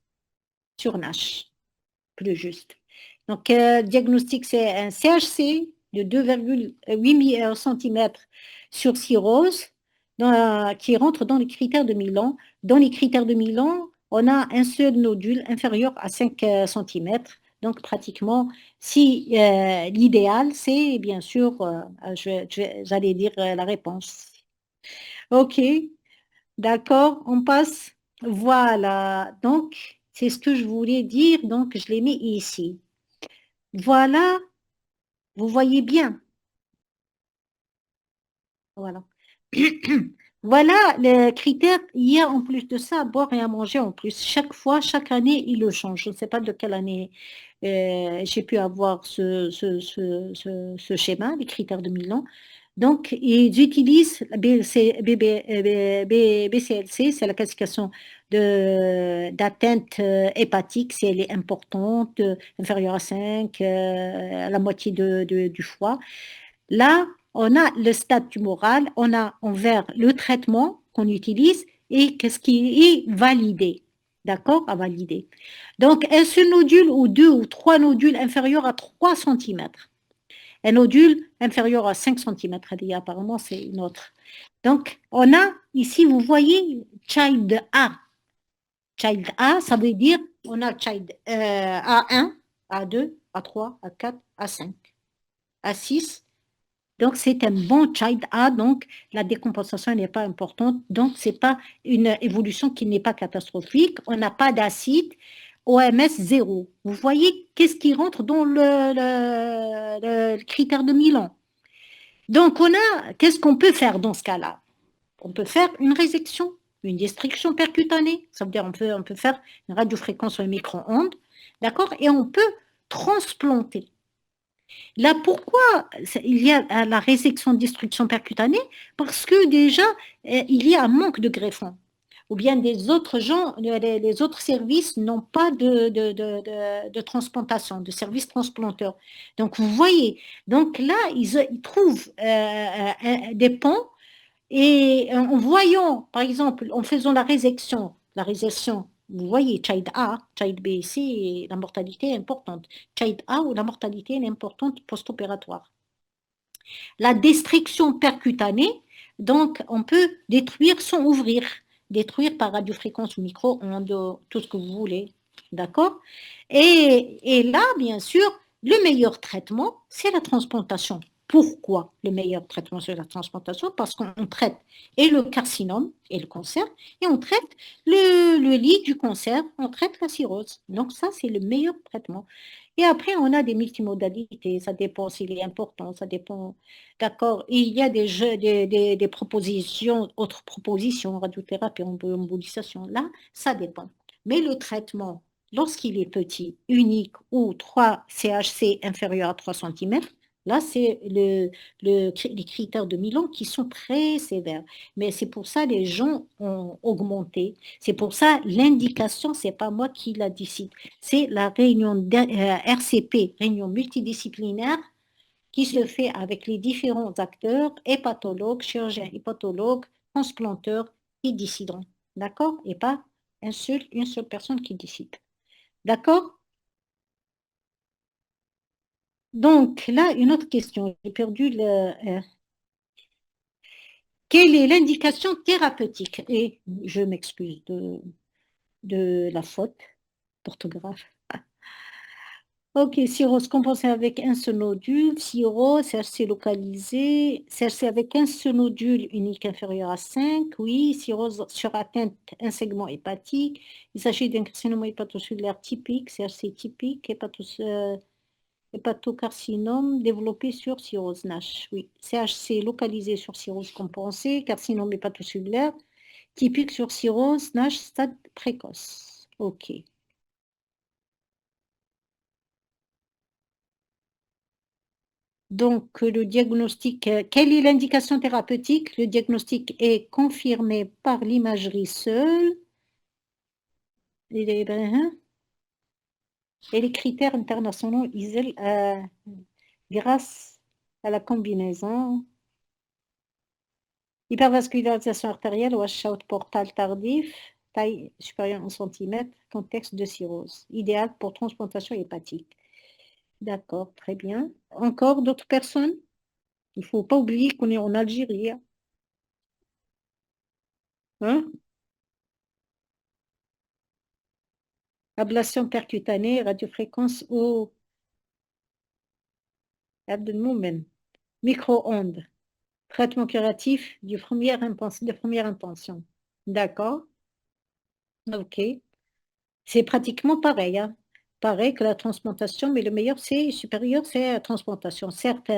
sur NASH, plus juste. Donc, diagnostic, c'est un CHC de 2,8 cm sur cirrhose qui rentre dans les critères de Milan. Dans les critères de Milan, on a un seul nodule inférieur à 5 cm. Donc, pratiquement, si l'idéal, c'est bien sûr, j'allais dire la réponse. OK, d'accord, on passe. Voilà, donc, c'est ce que je voulais dire, donc je l'ai mis ici. Voilà, vous voyez bien. Voilà. Voilà les critères. Il y a en plus de ça à boire et à manger en plus. Chaque fois, chaque année, il le change. Je ne sais pas de quelle année j'ai pu avoir ce schéma, les critères de Milan. Donc, ils utilisent BCLC, c'est la classification d'atteinte hépatique, si elle est importante, inférieure à 5, à la moitié du foie. Là, on a le stade tumoral, on a envers le traitement qu'on utilise et qu'est-ce qui est validé. D'accord? À valider. Donc, un seul nodule ou deux ou trois nodules inférieurs à 3 cm. Un nodule inférieur à 5 cm, apparemment, c'est une autre. Donc, on a ici, vous voyez, child A. Child A, ça veut dire, on a child A1, A2, A3, A4, A5, A6. Donc, c'est un bon child A, donc la décompensation n'est pas importante. Donc, ce n'est pas une évolution qui n'est pas catastrophique. On n'a pas d'acide. OMS 0. Vous voyez qu'est-ce qui rentre dans le critère de Milan. Donc, qu'est-ce qu'on peut faire dans ce cas-là? On peut faire une résection, une destruction percutanée. Ça veut dire on peut faire une radiofréquence au micro-ondes, d'accord? Et on peut transplanter. Là, pourquoi il y a la résection destruction percutanée? Parce que déjà, il y a un manque de greffons. Ou bien des autres gens, les autres services n'ont pas de transplantation, de service transplanteur. Donc, vous voyez, donc là, ils trouvent des ponts et en voyant, par exemple, en faisant la résection, vous voyez, child A, child B ici, la mortalité est importante. Child A où la mortalité est importante post-opératoire. La destruction percutanée, donc on peut détruire sans ouvrir, détruire par radiofréquence ou micro-ondes, tout ce que vous voulez. D'accord? Et là, bien sûr, le meilleur traitement, c'est la transplantation. Pourquoi le meilleur traitement, c'est la transplantation? Parce qu'on traite et le carcinome et le cancer, et on traite le lit du cancer, on traite la cirrhose. Donc ça, c'est le meilleur traitement. Et après, on a des multimodalités, ça dépend s'il est important, ça dépend. D'accord. Il y a des propositions, autres propositions, radiothérapie, embolisation. Là, ça dépend. Mais le traitement, lorsqu'il est petit, unique ou 3 CHC inférieur à 3 cm, Là, c'est les critères de Milan qui sont très sévères. Mais c'est pour ça les gens ont augmenté. C'est pour ça l'indication, c'est pas moi qui la décide. C'est la réunion RCP, réunion multidisciplinaire, qui se fait avec les différents acteurs, hépatologues, chirurgiens hépatologues, transplanteurs, qui décideront. D'accord? Et pas une seule personne qui décide. D'accord? Donc, là, une autre question. J'ai perdu quelle est l'indication thérapeutique? Et je m'excuse de la faute d'orthographe. Ok, cirrhose compensée avec un seul nodule, cirrhose, CHC localisé, CHC avec un seul nodule unique inférieur à 5, oui, cirrhose sur atteinte un segment hépatique, il s'agit d'un carcinome hépatocellulaire typique, CHC typique, hépatocarcinome développé sur cirrhose NASH, oui, CHC localisé sur cirrhose compensée, carcinome hépatocellulaire, typique sur cirrhose NASH stade précoce, ok. Donc, le diagnostic, quelle est l'indication thérapeutique? Le diagnostic est confirmé par l'imagerie seule hein, et les critères internationaux ISEL grâce à la combinaison hypervascularisation artérielle, washout portal tardif, taille supérieure en centimètres, contexte de cirrhose, idéal pour transplantation hépatique. D'accord, très bien. Encore d'autres personnes? Il ne faut pas oublier qu'on est en Algérie. Hein? Ablation percutanée, radiofréquence ou abdomen, micro-ondes, traitement curatif de première intention. D'accord? Ok. C'est pratiquement pareil, hein. Pareil que la transplantation, mais le meilleur, c'est supérieur, c'est la transplantation. Certes,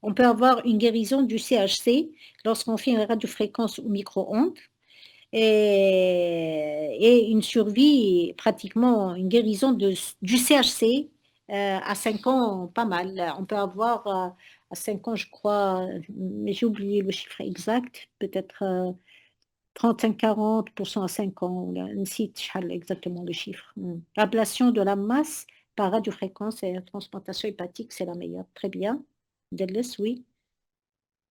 on peut avoir une guérison du CHC lorsqu'on fait une radiofréquence ou micro-ondes, et une survie, pratiquement une guérison du CHC à 5 ans, pas mal. On peut avoir à 5 ans, je crois, mais j'ai oublié le chiffre exact, peut-être 35-40% à 5 ans. Nsiت شحال exactement le chiffre. L'ablation de la masse par radiofréquence et la transplantation hépatique, c'est la meilleure. Très bien. Delis, oui.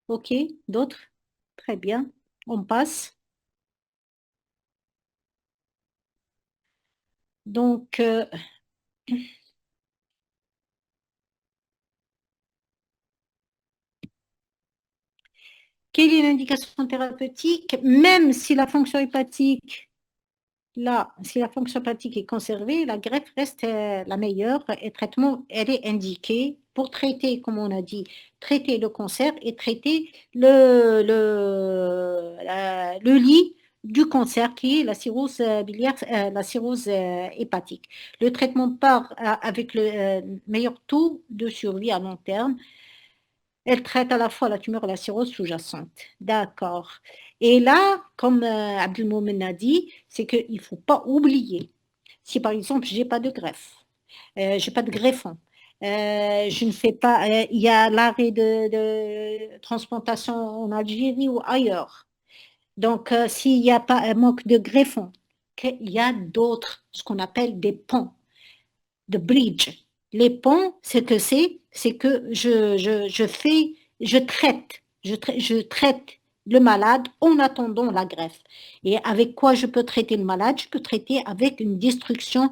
OK, d'autres? Très bien. On passe. Donc, quelle est l'indication thérapeutique? Même si la fonction hépatique, là, si la fonction hépatique est conservée, la greffe reste la meilleure et traitement, elle est indiquée pour traiter, comme on a dit, traiter le cancer et traiter le lit du cancer qui est la cirrhose biliaire, la cirrhose hépatique. Le traitement part avec le meilleur taux de survie à long terme. Elle traite à la fois la tumeur et la cirrhose sous-jacente. D'accord. Et là, comme Abdelmomen a dit, c'est qu'il ne faut pas oublier. Si par exemple, je n'ai pas de greffe, je n'ai pas de greffon, je ne fais pas, il y a l'arrêt de transplantation en Algérie ou ailleurs. Donc, s'il n'y a pas un manque de greffon, il y a d'autres, ce qu'on appelle des ponts de bridge. Les ponts, ce que c'est que je traite le malade en attendant la greffe. Et avec quoi je peux traiter le malade? Je peux traiter avec une destruction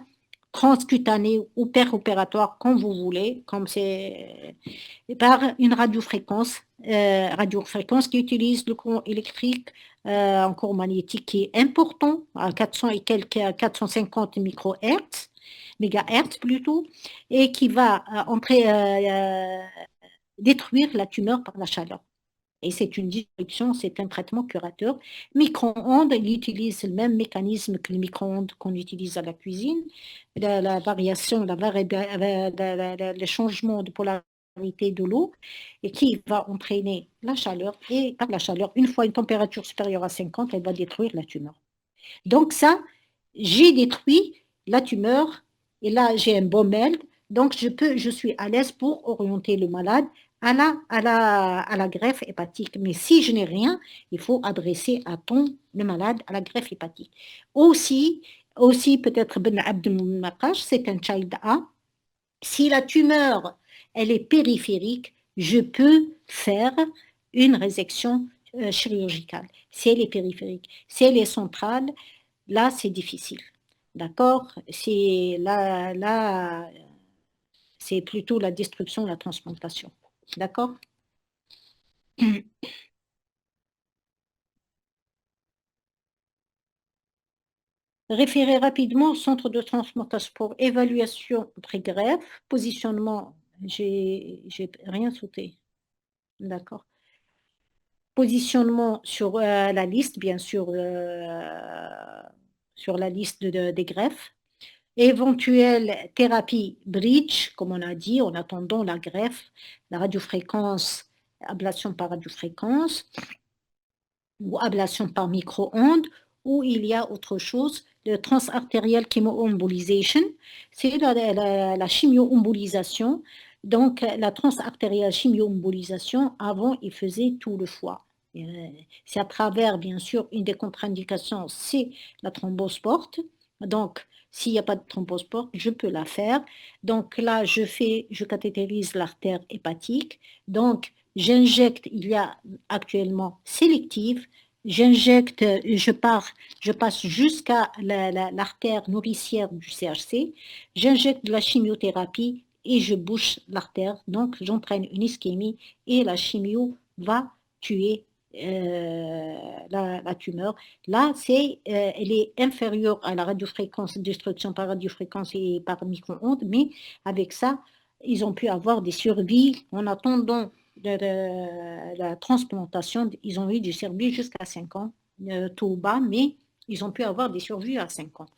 transcutanée ou péropératoire, comme vous voulez, comme c'est par une radiofréquence qui utilise le courant électrique, un courant magnétique qui est important, à 400 et quelques, 450 microhertz, mégahertz plutôt, et qui va détruire la tumeur par la chaleur. Et c'est une destruction, c'est un traitement curateur. Micro-ondes, il utilise le même mécanisme que les micro-ondes qu'on utilise à la cuisine. La variation, le changement de polarité de l'eau et qui va entraîner la chaleur. Et par la chaleur, une fois une température supérieure à 50, elle va détruire la tumeur. Donc ça, j'ai détruit la tumeur et là, j'ai un bon meld. Donc, je suis à l'aise pour orienter le malade à la greffe hépatique. Mais si je n'ai rien, il faut adresser le malade à la greffe hépatique. Aussi, aussi peut-être Ben Abdelmakash, c'est un child A. Si la tumeur, elle est périphérique, je peux faire une résection chirurgicale. Si elle est périphérique, si elle est centrale, là, c'est difficile. D'accord? Là, c'est plutôt la destruction, la transplantation. D'accord? Référer rapidement au centre de transplantation pour évaluation pré-greffe, positionnement, j'ai rien sauté. D'accord. Positionnement sur la liste, bien sûr, sur la liste des greffes. Éventuelle thérapie bridge, comme on a dit, en attendant la greffe, la radiofréquence, ablation par radiofréquence ou ablation par micro-ondes, ou il y a autre chose, le transartériel chemoembolisation, c'est la chimio-embolisation. Donc, la transartérielle chimio-embolisation, avant, il faisait tout le foie. C'est à travers, bien sûr, une des contre-indications, c'est la thrombose porte. Donc, s'il n'y a pas de thrombose porte, je peux la faire. Donc là, je cathétérise l'artère hépatique. Donc, j'injecte, il y a actuellement sélective, j'injecte, je passe jusqu'à l'artère nourricière du CHC, j'injecte de la chimiothérapie et je bouche l'artère. Donc, j'entraîne une ischémie et la chimio va tuer la tumeur. Là, elle est inférieure à la radiofréquence, destruction par radiofréquence et par micro-ondes, mais avec ça, ils ont pu avoir des survies en attendant la transplantation. Ils ont eu des survies jusqu'à 5 ans, tout bas, mais ils ont pu avoir des survies à 5 ans.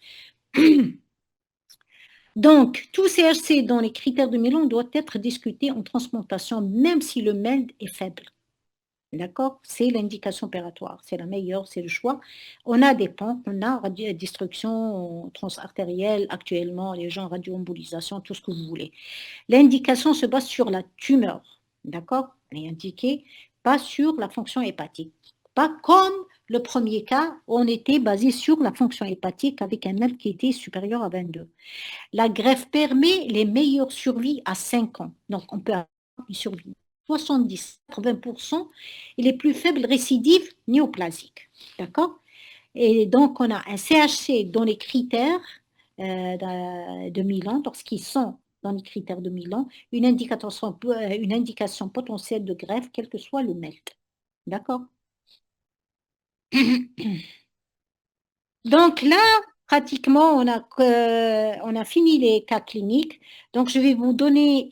Donc, tout CHC dans les critères de Milan doit être discuté en transplantation, même si le MELD est faible. D'accord? C'est l'indication opératoire, c'est la meilleure, c'est le choix. On a des pans, on a destruction transartérielle actuellement, les gens radioembolisation, tout ce que vous voulez. L'indication se base sur la tumeur, d'accord? Elle est indiquée, pas sur la fonction hépatique. Pas comme le premier cas, on était basé sur la fonction hépatique avec un MEL qui était supérieur à 22. La greffe permet les meilleures survies à 5 ans. Donc, on peut avoir une survie 70-80% et les plus faibles récidives néoplasiques. D'accord? Et donc, on a un CHC dans les critères de Milan, lorsqu'ils sont dans les critères de Milan, une indication potentielle de greffe, quel que soit le MELT. D'accord? Donc là, pratiquement, on a fini les cas cliniques. Donc, je vais vous donner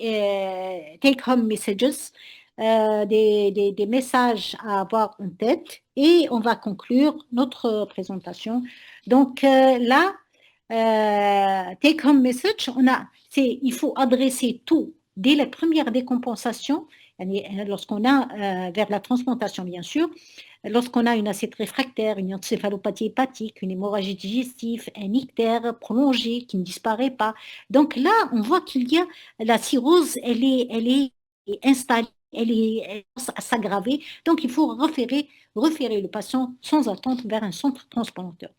take-home messages, des messages à avoir en tête et on va conclure notre présentation. Donc là, take-home message, il faut adresser tout dès la première décompensation, lorsqu'on a, vers la transplantation bien sûr, lorsqu'on a une assiette réfractaire, une encéphalopathie hépatique, une hémorragie digestive, un ictère prolongé qui ne disparaît pas. Donc là, on voit qu'il y a la cirrhose, elle est installée, elle commence à s'aggraver. Donc il faut référer le patient sans attente vers un centre transplanteur.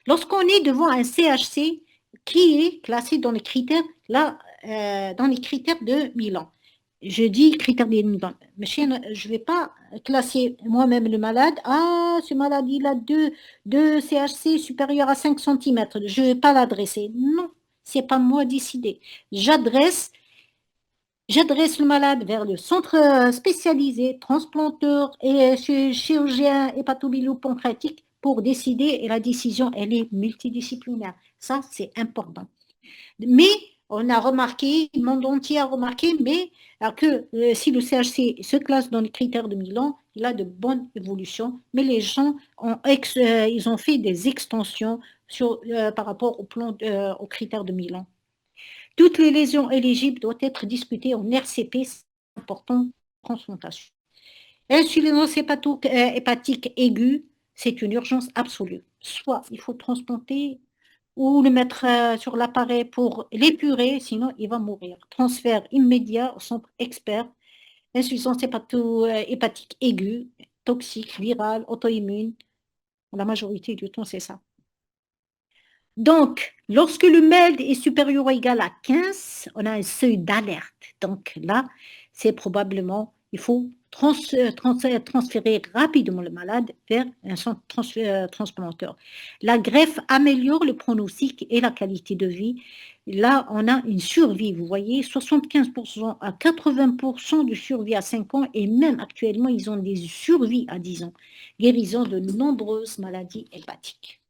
Lorsqu'on est devant un CHC qui est classé dans les critères, dans les critères de Milan, je dis critères de Milan, mais je ne vais pas classer moi-même le malade. Ah, ce malade, il a deux CHC supérieurs à 5 cm. Je ne vais pas l'adresser. Non, ce n'est pas moi décider. J'adresse le malade vers le centre spécialisé, transplanteur et chirurgien hépatobiliaire-pancréatique pour décider, et la décision, elle est multidisciplinaire. Ça, c'est important. Mais on a remarqué, le monde entier a remarqué, mais que si le CHC se classe dans les critères de Milan, il a de bonnes évolutions, mais les gens ils ont fait des extensions par rapport aux critères de Milan. Toutes les lésions éligibles doivent être discutées en RCP, c'est important, transplantation. Insulinose hépatique aiguë, c'est une urgence absolue. Soit il faut transplanter ou le mettre sur l'appareil pour l'épurer, sinon il va mourir. Transfert immédiat au centre expert insuffisance hépatique aiguë, toxique, virale, auto-immune. La majorité du temps, c'est ça. Donc, lorsque le MELD est supérieur ou égal à 15, on a un seuil d'alerte. Donc là, c'est probablement, il faut transférer rapidement le malade vers un centre transplanteur. La greffe améliore le pronostic et la qualité de vie. Là, on a une survie, vous voyez, 75% à 80% de survie à 5 ans et même actuellement, ils ont des survies à 10 ans, guérison de nombreuses maladies hépatiques.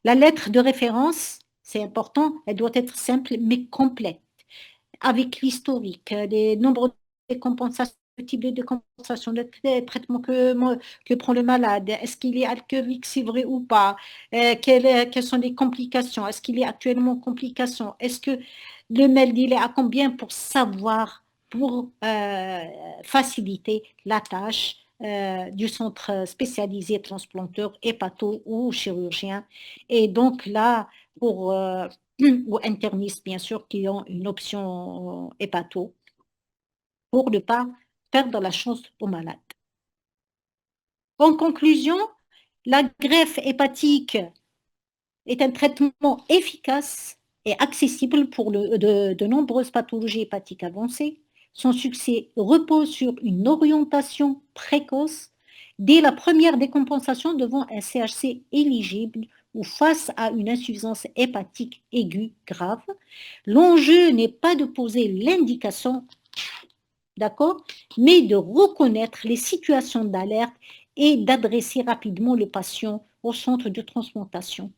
La lettre de référence, c'est important, elle doit être simple mais complète, avec l'historique, les nombreux de compensations, le type de compensation, le traitement que prend le malade, est-ce qu'il est alcoolique, c'est vrai ou pas, quelles sont les complications, est-ce qu'il est actuellement en complications, est-ce que le mail il est à combien pour savoir, pour faciliter la tâche du centre spécialisé transplanteur, hépato ou chirurgien. Et donc là, pour ou internistes, bien sûr, qui ont une option hépato, pour ne pas perdre la chance au malade. En conclusion, la greffe hépatique est un traitement efficace et accessible pour de nombreuses pathologies hépatiques avancées. Son succès repose sur une orientation précoce dès la première décompensation devant un CHC éligible ou face à une insuffisance hépatique aiguë grave. L'enjeu n'est pas de poser l'indication, d'accord, mais de reconnaître les situations d'alerte et d'adresser rapidement le patient au centre de transplantation.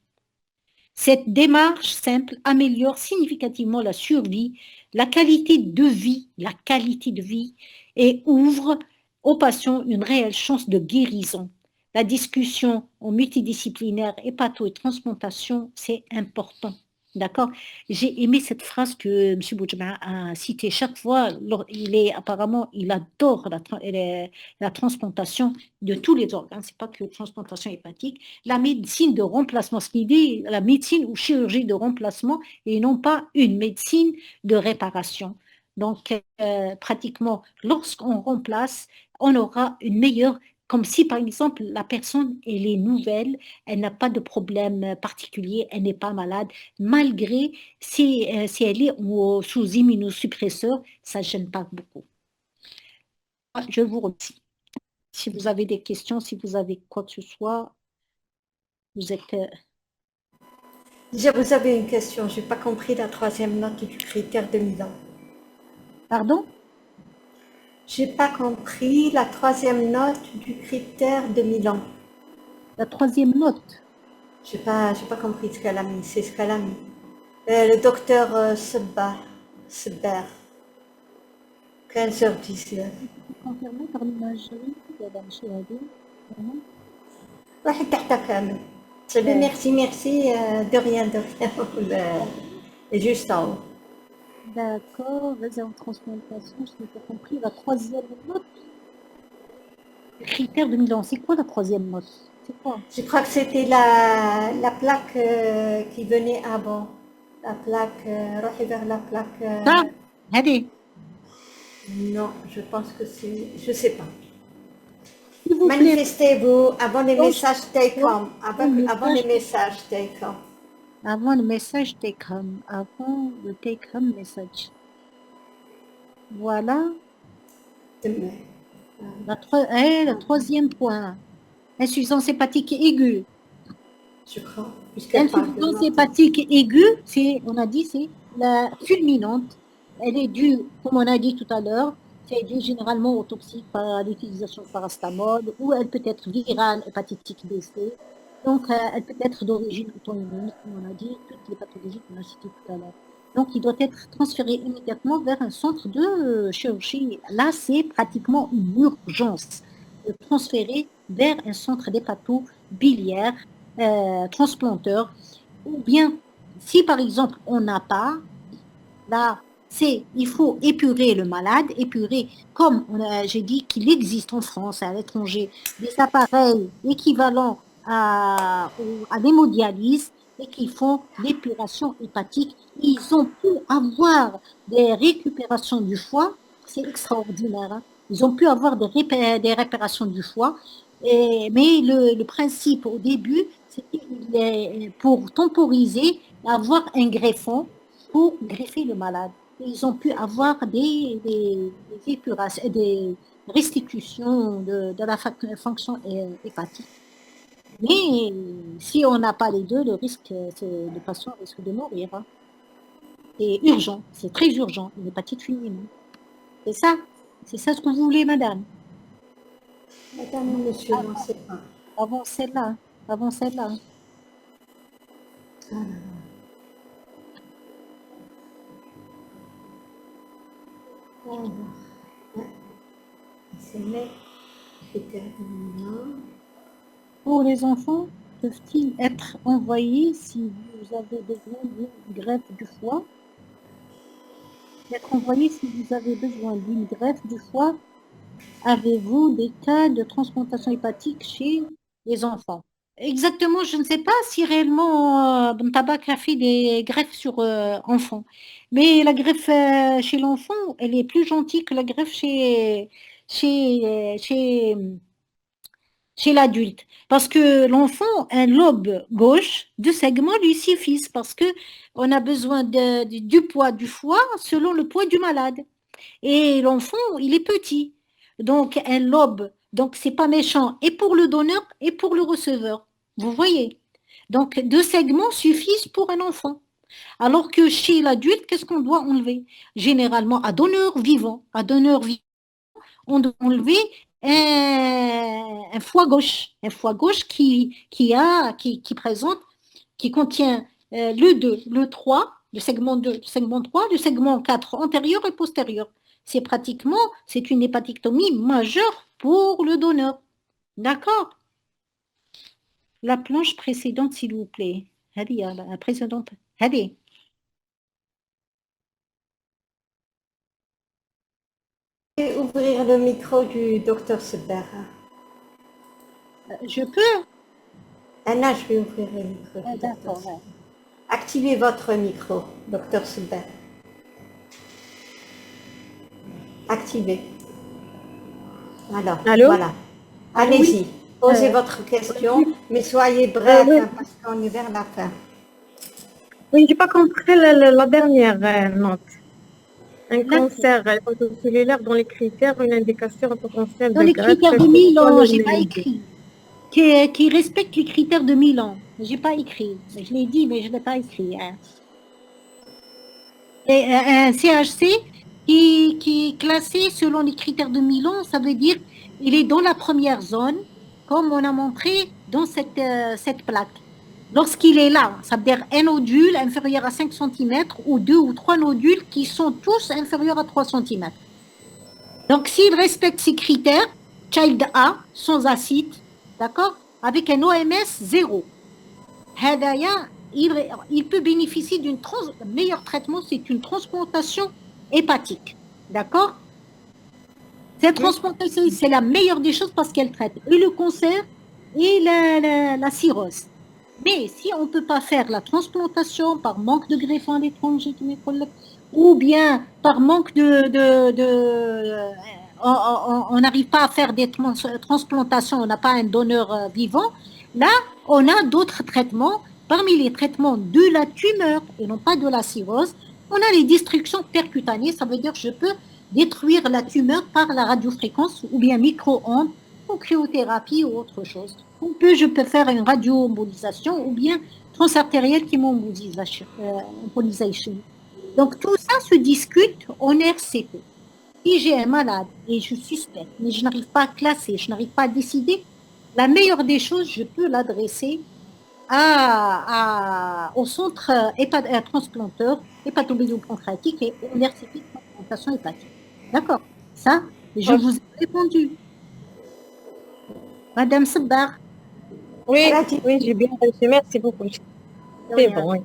Cette démarche simple améliore significativement la survie, la qualité de vie et ouvre aux patients une réelle chance de guérison. La discussion en multidisciplinaire, hépato et transplantation, c'est important. D'accord? J'ai aimé cette phrase que M. Boudjama a citée chaque fois. Apparemment, il adore la transplantation de tous les organes. Ce n'est pas que la transplantation hépatique. La médecine de remplacement, ce qu'il dit, la médecine ou chirurgie de remplacement et non pas une médecine de réparation. Donc, pratiquement, lorsqu'on remplace, on aura une meilleure, comme si par exemple la personne, elle est nouvelle, elle n'a pas de problème particulier, elle n'est pas malade, malgré si elle est sous immunosuppresseur, ça ne gêne pas beaucoup. Je vous remercie. Si vous avez des questions, si vous avez quoi que ce soit, vous êtes... Vous avez une question, je n'ai pas compris la troisième note du critère de Milan. Pardon? J'ai pas compris la troisième note du critère de Milan. La troisième note? J'ai pas compris ce qu'elle a mis, c'est ce qu'elle a mis. Le docteur Sebber, 15h19. Confirmé par l'imagerie de Madame Chouadi. واحد تحت كامل. Très bien, merci, de rien. Et juste en haut. D'accord, réserve transplantation, je n'ai pas compris. La troisième note? Le critère de Milan, c'est quoi la troisième note? C'est quoi? Je crois que c'était la plaque qui venait avant. La plaque, روحي vers la plaque. Ça, allez. Non, je pense que c'est... Je sais pas. S'il vous plaît. Manifestez-vous avant les messages take-home. Avant les messages take-home. Avant le message take-home. Avant le take-home message. Voilà. Demain. Le troisième point. Insuffisance hépatique aiguë. Je crois. L'insuffisance hépatique aiguë, on a dit, c'est la fulminante. Elle est due, comme on a dit tout à l'heure, c'est dû généralement au toxique par l'utilisation de paracétamol, ou elle peut être virale, hépatitique B, C. Donc, elle peut être d'origine auto-immune, comme on a dit, toutes les pathologies qu'on a citées tout à l'heure. Donc, il doit être transféré immédiatement vers un centre de chirurgie. Là, c'est pratiquement une urgence de transférer vers un centre d'hépato biliaire transplanteur, ou bien si par exemple on n'a pas, là il faut épurer le malade, épurer comme j'ai dit qu'il existe en France et à l'étranger des appareils équivalents à l'hémodialyse et qui font l'épuration hépatique. Ils ont pu avoir des récupérations du foie, c'est extraordinaire. Hein. Ils ont pu avoir des réparations du foie, mais le principe au début, c'était pour temporiser, avoir un greffon pour greffer le malade. Et ils ont pu avoir des restitutions de la fonction hépatique. Mais si on n'a pas les deux, le patient risque de mourir, hein. C'est urgent, c'est très urgent, une hépatite fulminante. C'est ça ce que vous voulez, madame. Madame et monsieur, non, c'est pas. Avant celle-là, avant celle-là. Ah, alors, c'est les critères dominants. Pour les enfants, peuvent-ils être envoyés si vous avez besoin d'une greffe du foie? Être envoyés si vous avez besoin d'une greffe du foie, avez-vous des cas de transplantation hépatique chez les enfants? Exactement, je ne sais pas si réellement Tabac a fait des greffes sur enfants. Mais la greffe chez l'enfant, elle est plus gentille que la greffe chez, euh, chez, chez l'adulte. Parce que l'enfant, un lobe gauche, deux segments lui suffisent parce que on a besoin du poids du foie selon le poids du malade. Et l'enfant, il est petit. Donc, un lobe, donc c'est pas méchant et pour le donneur et pour le receveur. Vous voyez? Donc, deux segments suffisent pour un enfant. Alors que chez l'adulte, qu'est-ce qu'on doit enlever? Généralement, à donneur vivant. À donneur vivant, on doit enlever un foie gauche. Un foie gauche qui présente, qui contient le 2, le 3, le segment 2, le segment 3, le segment 4 antérieur et postérieur. C'est une hépatectomie majeure pour le donneur. D'accord? La planche précédente, s'il vous plaît. Allez, la précédente. Allez. Et ouvrir le micro du docteur Sebert. Je peux? Anna, je vais ouvrir le micro du docteur D'accord. Sebert. Activez votre micro, docteur Sebert. Activez. Alors, Allô? voilà. Allez-y, Oui. posez votre question, mais soyez bref, oui. parce qu'on est vers la fin. Oui, j'ai pas compris la dernière note. Un Là, cancer hépatocellulaire dans les critères, une indication potentielle dans de les greffe. critères de C'est quoi Milan, j'ai pas les deux? écrit. Qui respecte les critères de Milan. J'ai pas écrit. Je l'ai dit, mais je l'ai pas écrit, hein. Et un CHC qui est classé selon les critères de Milan, ça veut dire il est dans la première zone, comme on a montré dans cette plaque. Lorsqu'il est là, ça veut dire un nodule inférieur à 5 cm ou deux ou trois nodules qui sont tous inférieurs à 3 cm. Donc, s'il respecte ces critères, Child A, sans acide, d'accord, avec un OMS 0, il peut bénéficier d'un meilleur traitement, c'est une transplantation hépatique. D'accord? Cette transplantation, c'est la meilleure des choses parce qu'elle traite et le cancer et la cirrhose. Mais si on ne peut pas faire la transplantation par manque de greffons à l'étranger, ou bien par manque on n'arrive pas à faire des transplantations, on n'a pas un donneur vivant, là, on a d'autres traitements. Parmi les traitements de la tumeur et non pas de la cirrhose, on a les destructions percutanées. Ça veut dire que je peux détruire la tumeur par la radiofréquence ou bien micro-ondes ou cryothérapie ou autre chose. Je peux faire une radio-embolisation ou bien transartérielle chemo-embolisation. Donc tout ça se discute en RCP. Si j'ai un malade et je suspecte, mais je n'arrive pas à classer, je n'arrive pas à décider, la meilleure des choses, je peux l'adresser au centre transplanteur hépatobiliopancréatique et au RCP de transplantation hépatique. D'accord? Ça, je vous ai répondu. Madame Sabbar. Oui, oui, j'ai bien reçu. Merci beaucoup. C'est bon, oui.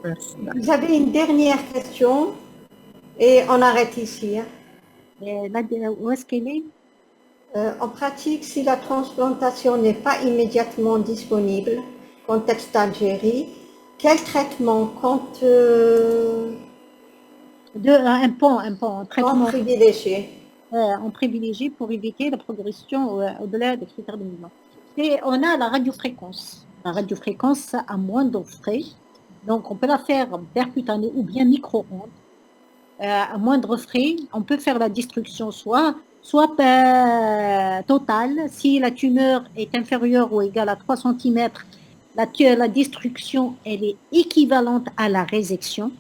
Merci. Vous avez une dernière question et on arrête ici. Hein. Où est-ce qu'elle est? En pratique, si la transplantation n'est pas immédiatement disponible, contexte Algérie, quel traitement Un traitement. privilégié? on privilégie pour éviter la progression au-delà des critères de mouvement. Et on a la radiofréquence. La radiofréquence a moins de frais, donc on peut la faire percutanée ou bien micro-ondes. À moindre frais, on peut faire la destruction soit totale. Si la tumeur est inférieure ou égale à 3 cm, la destruction elle est équivalente à la résection.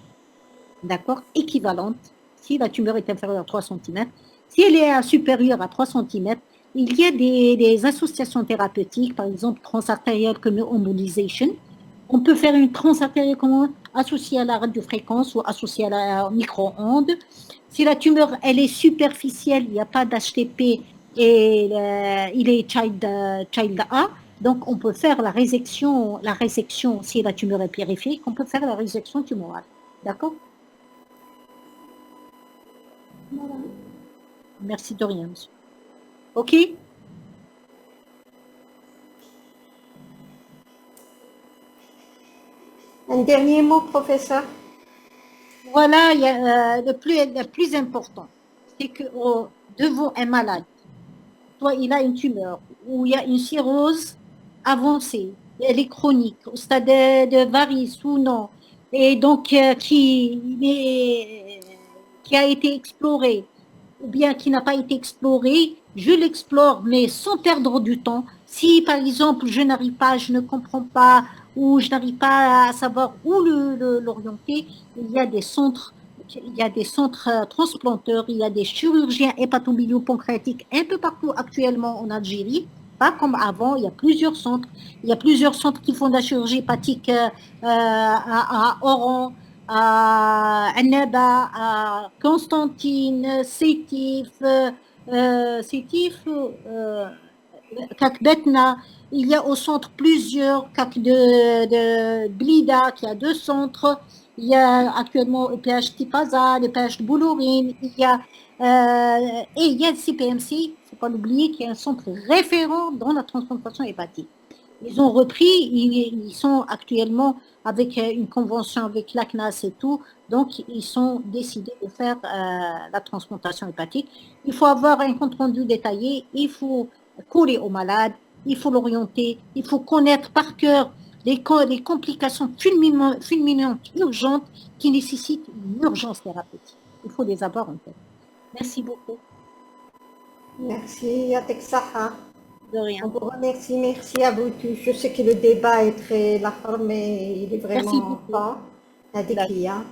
D'accord? Équivalente. Si la tumeur est inférieure à 3 cm. Si elle est supérieure à 3 cm, il y a des associations thérapeutiques, par exemple transartérielle comme embolisation. On peut faire une transartérielle associée à la radiofréquence ou associée à la micro-ondes. Si la tumeur elle est superficielle, il n'y a pas d'HTP et il est child A, donc on peut faire la résection si la tumeur est périphérique, on peut faire la résection tumorale. D'accord? Voilà. Merci de rien, monsieur. OK? Un dernier mot, professeur? Voilà, le plus important, c'est que devant un malade, soit il a une tumeur ou il y a une cirrhose avancée, elle est chronique, au stade de varices ou non, et donc qui a été explorée ou bien qui n'a pas été explorée, je l'explore, mais sans perdre du temps. Si, par exemple, je n'arrive pas, je ne comprends pas, ou je n'arrive pas à savoir où l'orienter, il y a des centres transplanteurs, il y a des chirurgiens hépatobiliaires-pancréatiques un peu partout actuellement en Algérie, pas comme avant, il y a plusieurs centres. Il y a plusieurs centres qui font de la chirurgie hépatique à Oran, à Annaba, à Constantine, Sétif, Kakbetna. Il y a au centre plusieurs, de Blida, qui a 2 centres. Il y a actuellement le PH Tipaza, le PH de Boulourine. Et il y a le CPMC, il ne faut pas l'oublier, qui est un centre référent dans la transplantation hépatique. Ils ont repris, ils sont actuellement avec une convention avec l'ACNAS et tout, donc ils sont décidés de faire la transplantation hépatique. Il faut avoir un compte rendu détaillé, il faut coller au malade, il faut l'orienter, il faut connaître par cœur les complications fulminantes urgentes qui nécessitent une urgence thérapeutique. Il faut les avoir en tête. Merci beaucoup. Merci, Yatek Saha. De rien. On vous remercie, merci à vous tous. Je sais que le débat est très large, mais il est vraiment pas à des clients.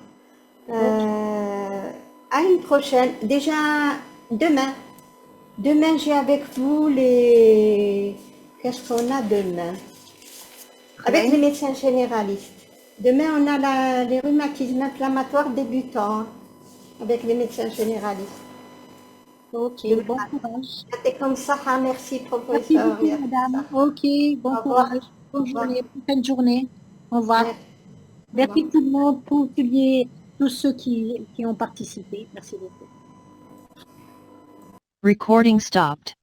À une prochaine. Déjà, demain. Demain, j'ai avec vous les... Qu'est-ce qu'on a demain? Avec les médecins généralistes. Demain, on a les rhumatismes inflammatoires débutants avec les médecins généralistes. Ok, bon courage. C'était comme ça, merci professeur. Merci beaucoup, madame. Ok, bon courage. Bonne journée, bonne journée. Au revoir. Merci tout le monde, pour tous ceux qui ont participé. Merci beaucoup. Recording stopped.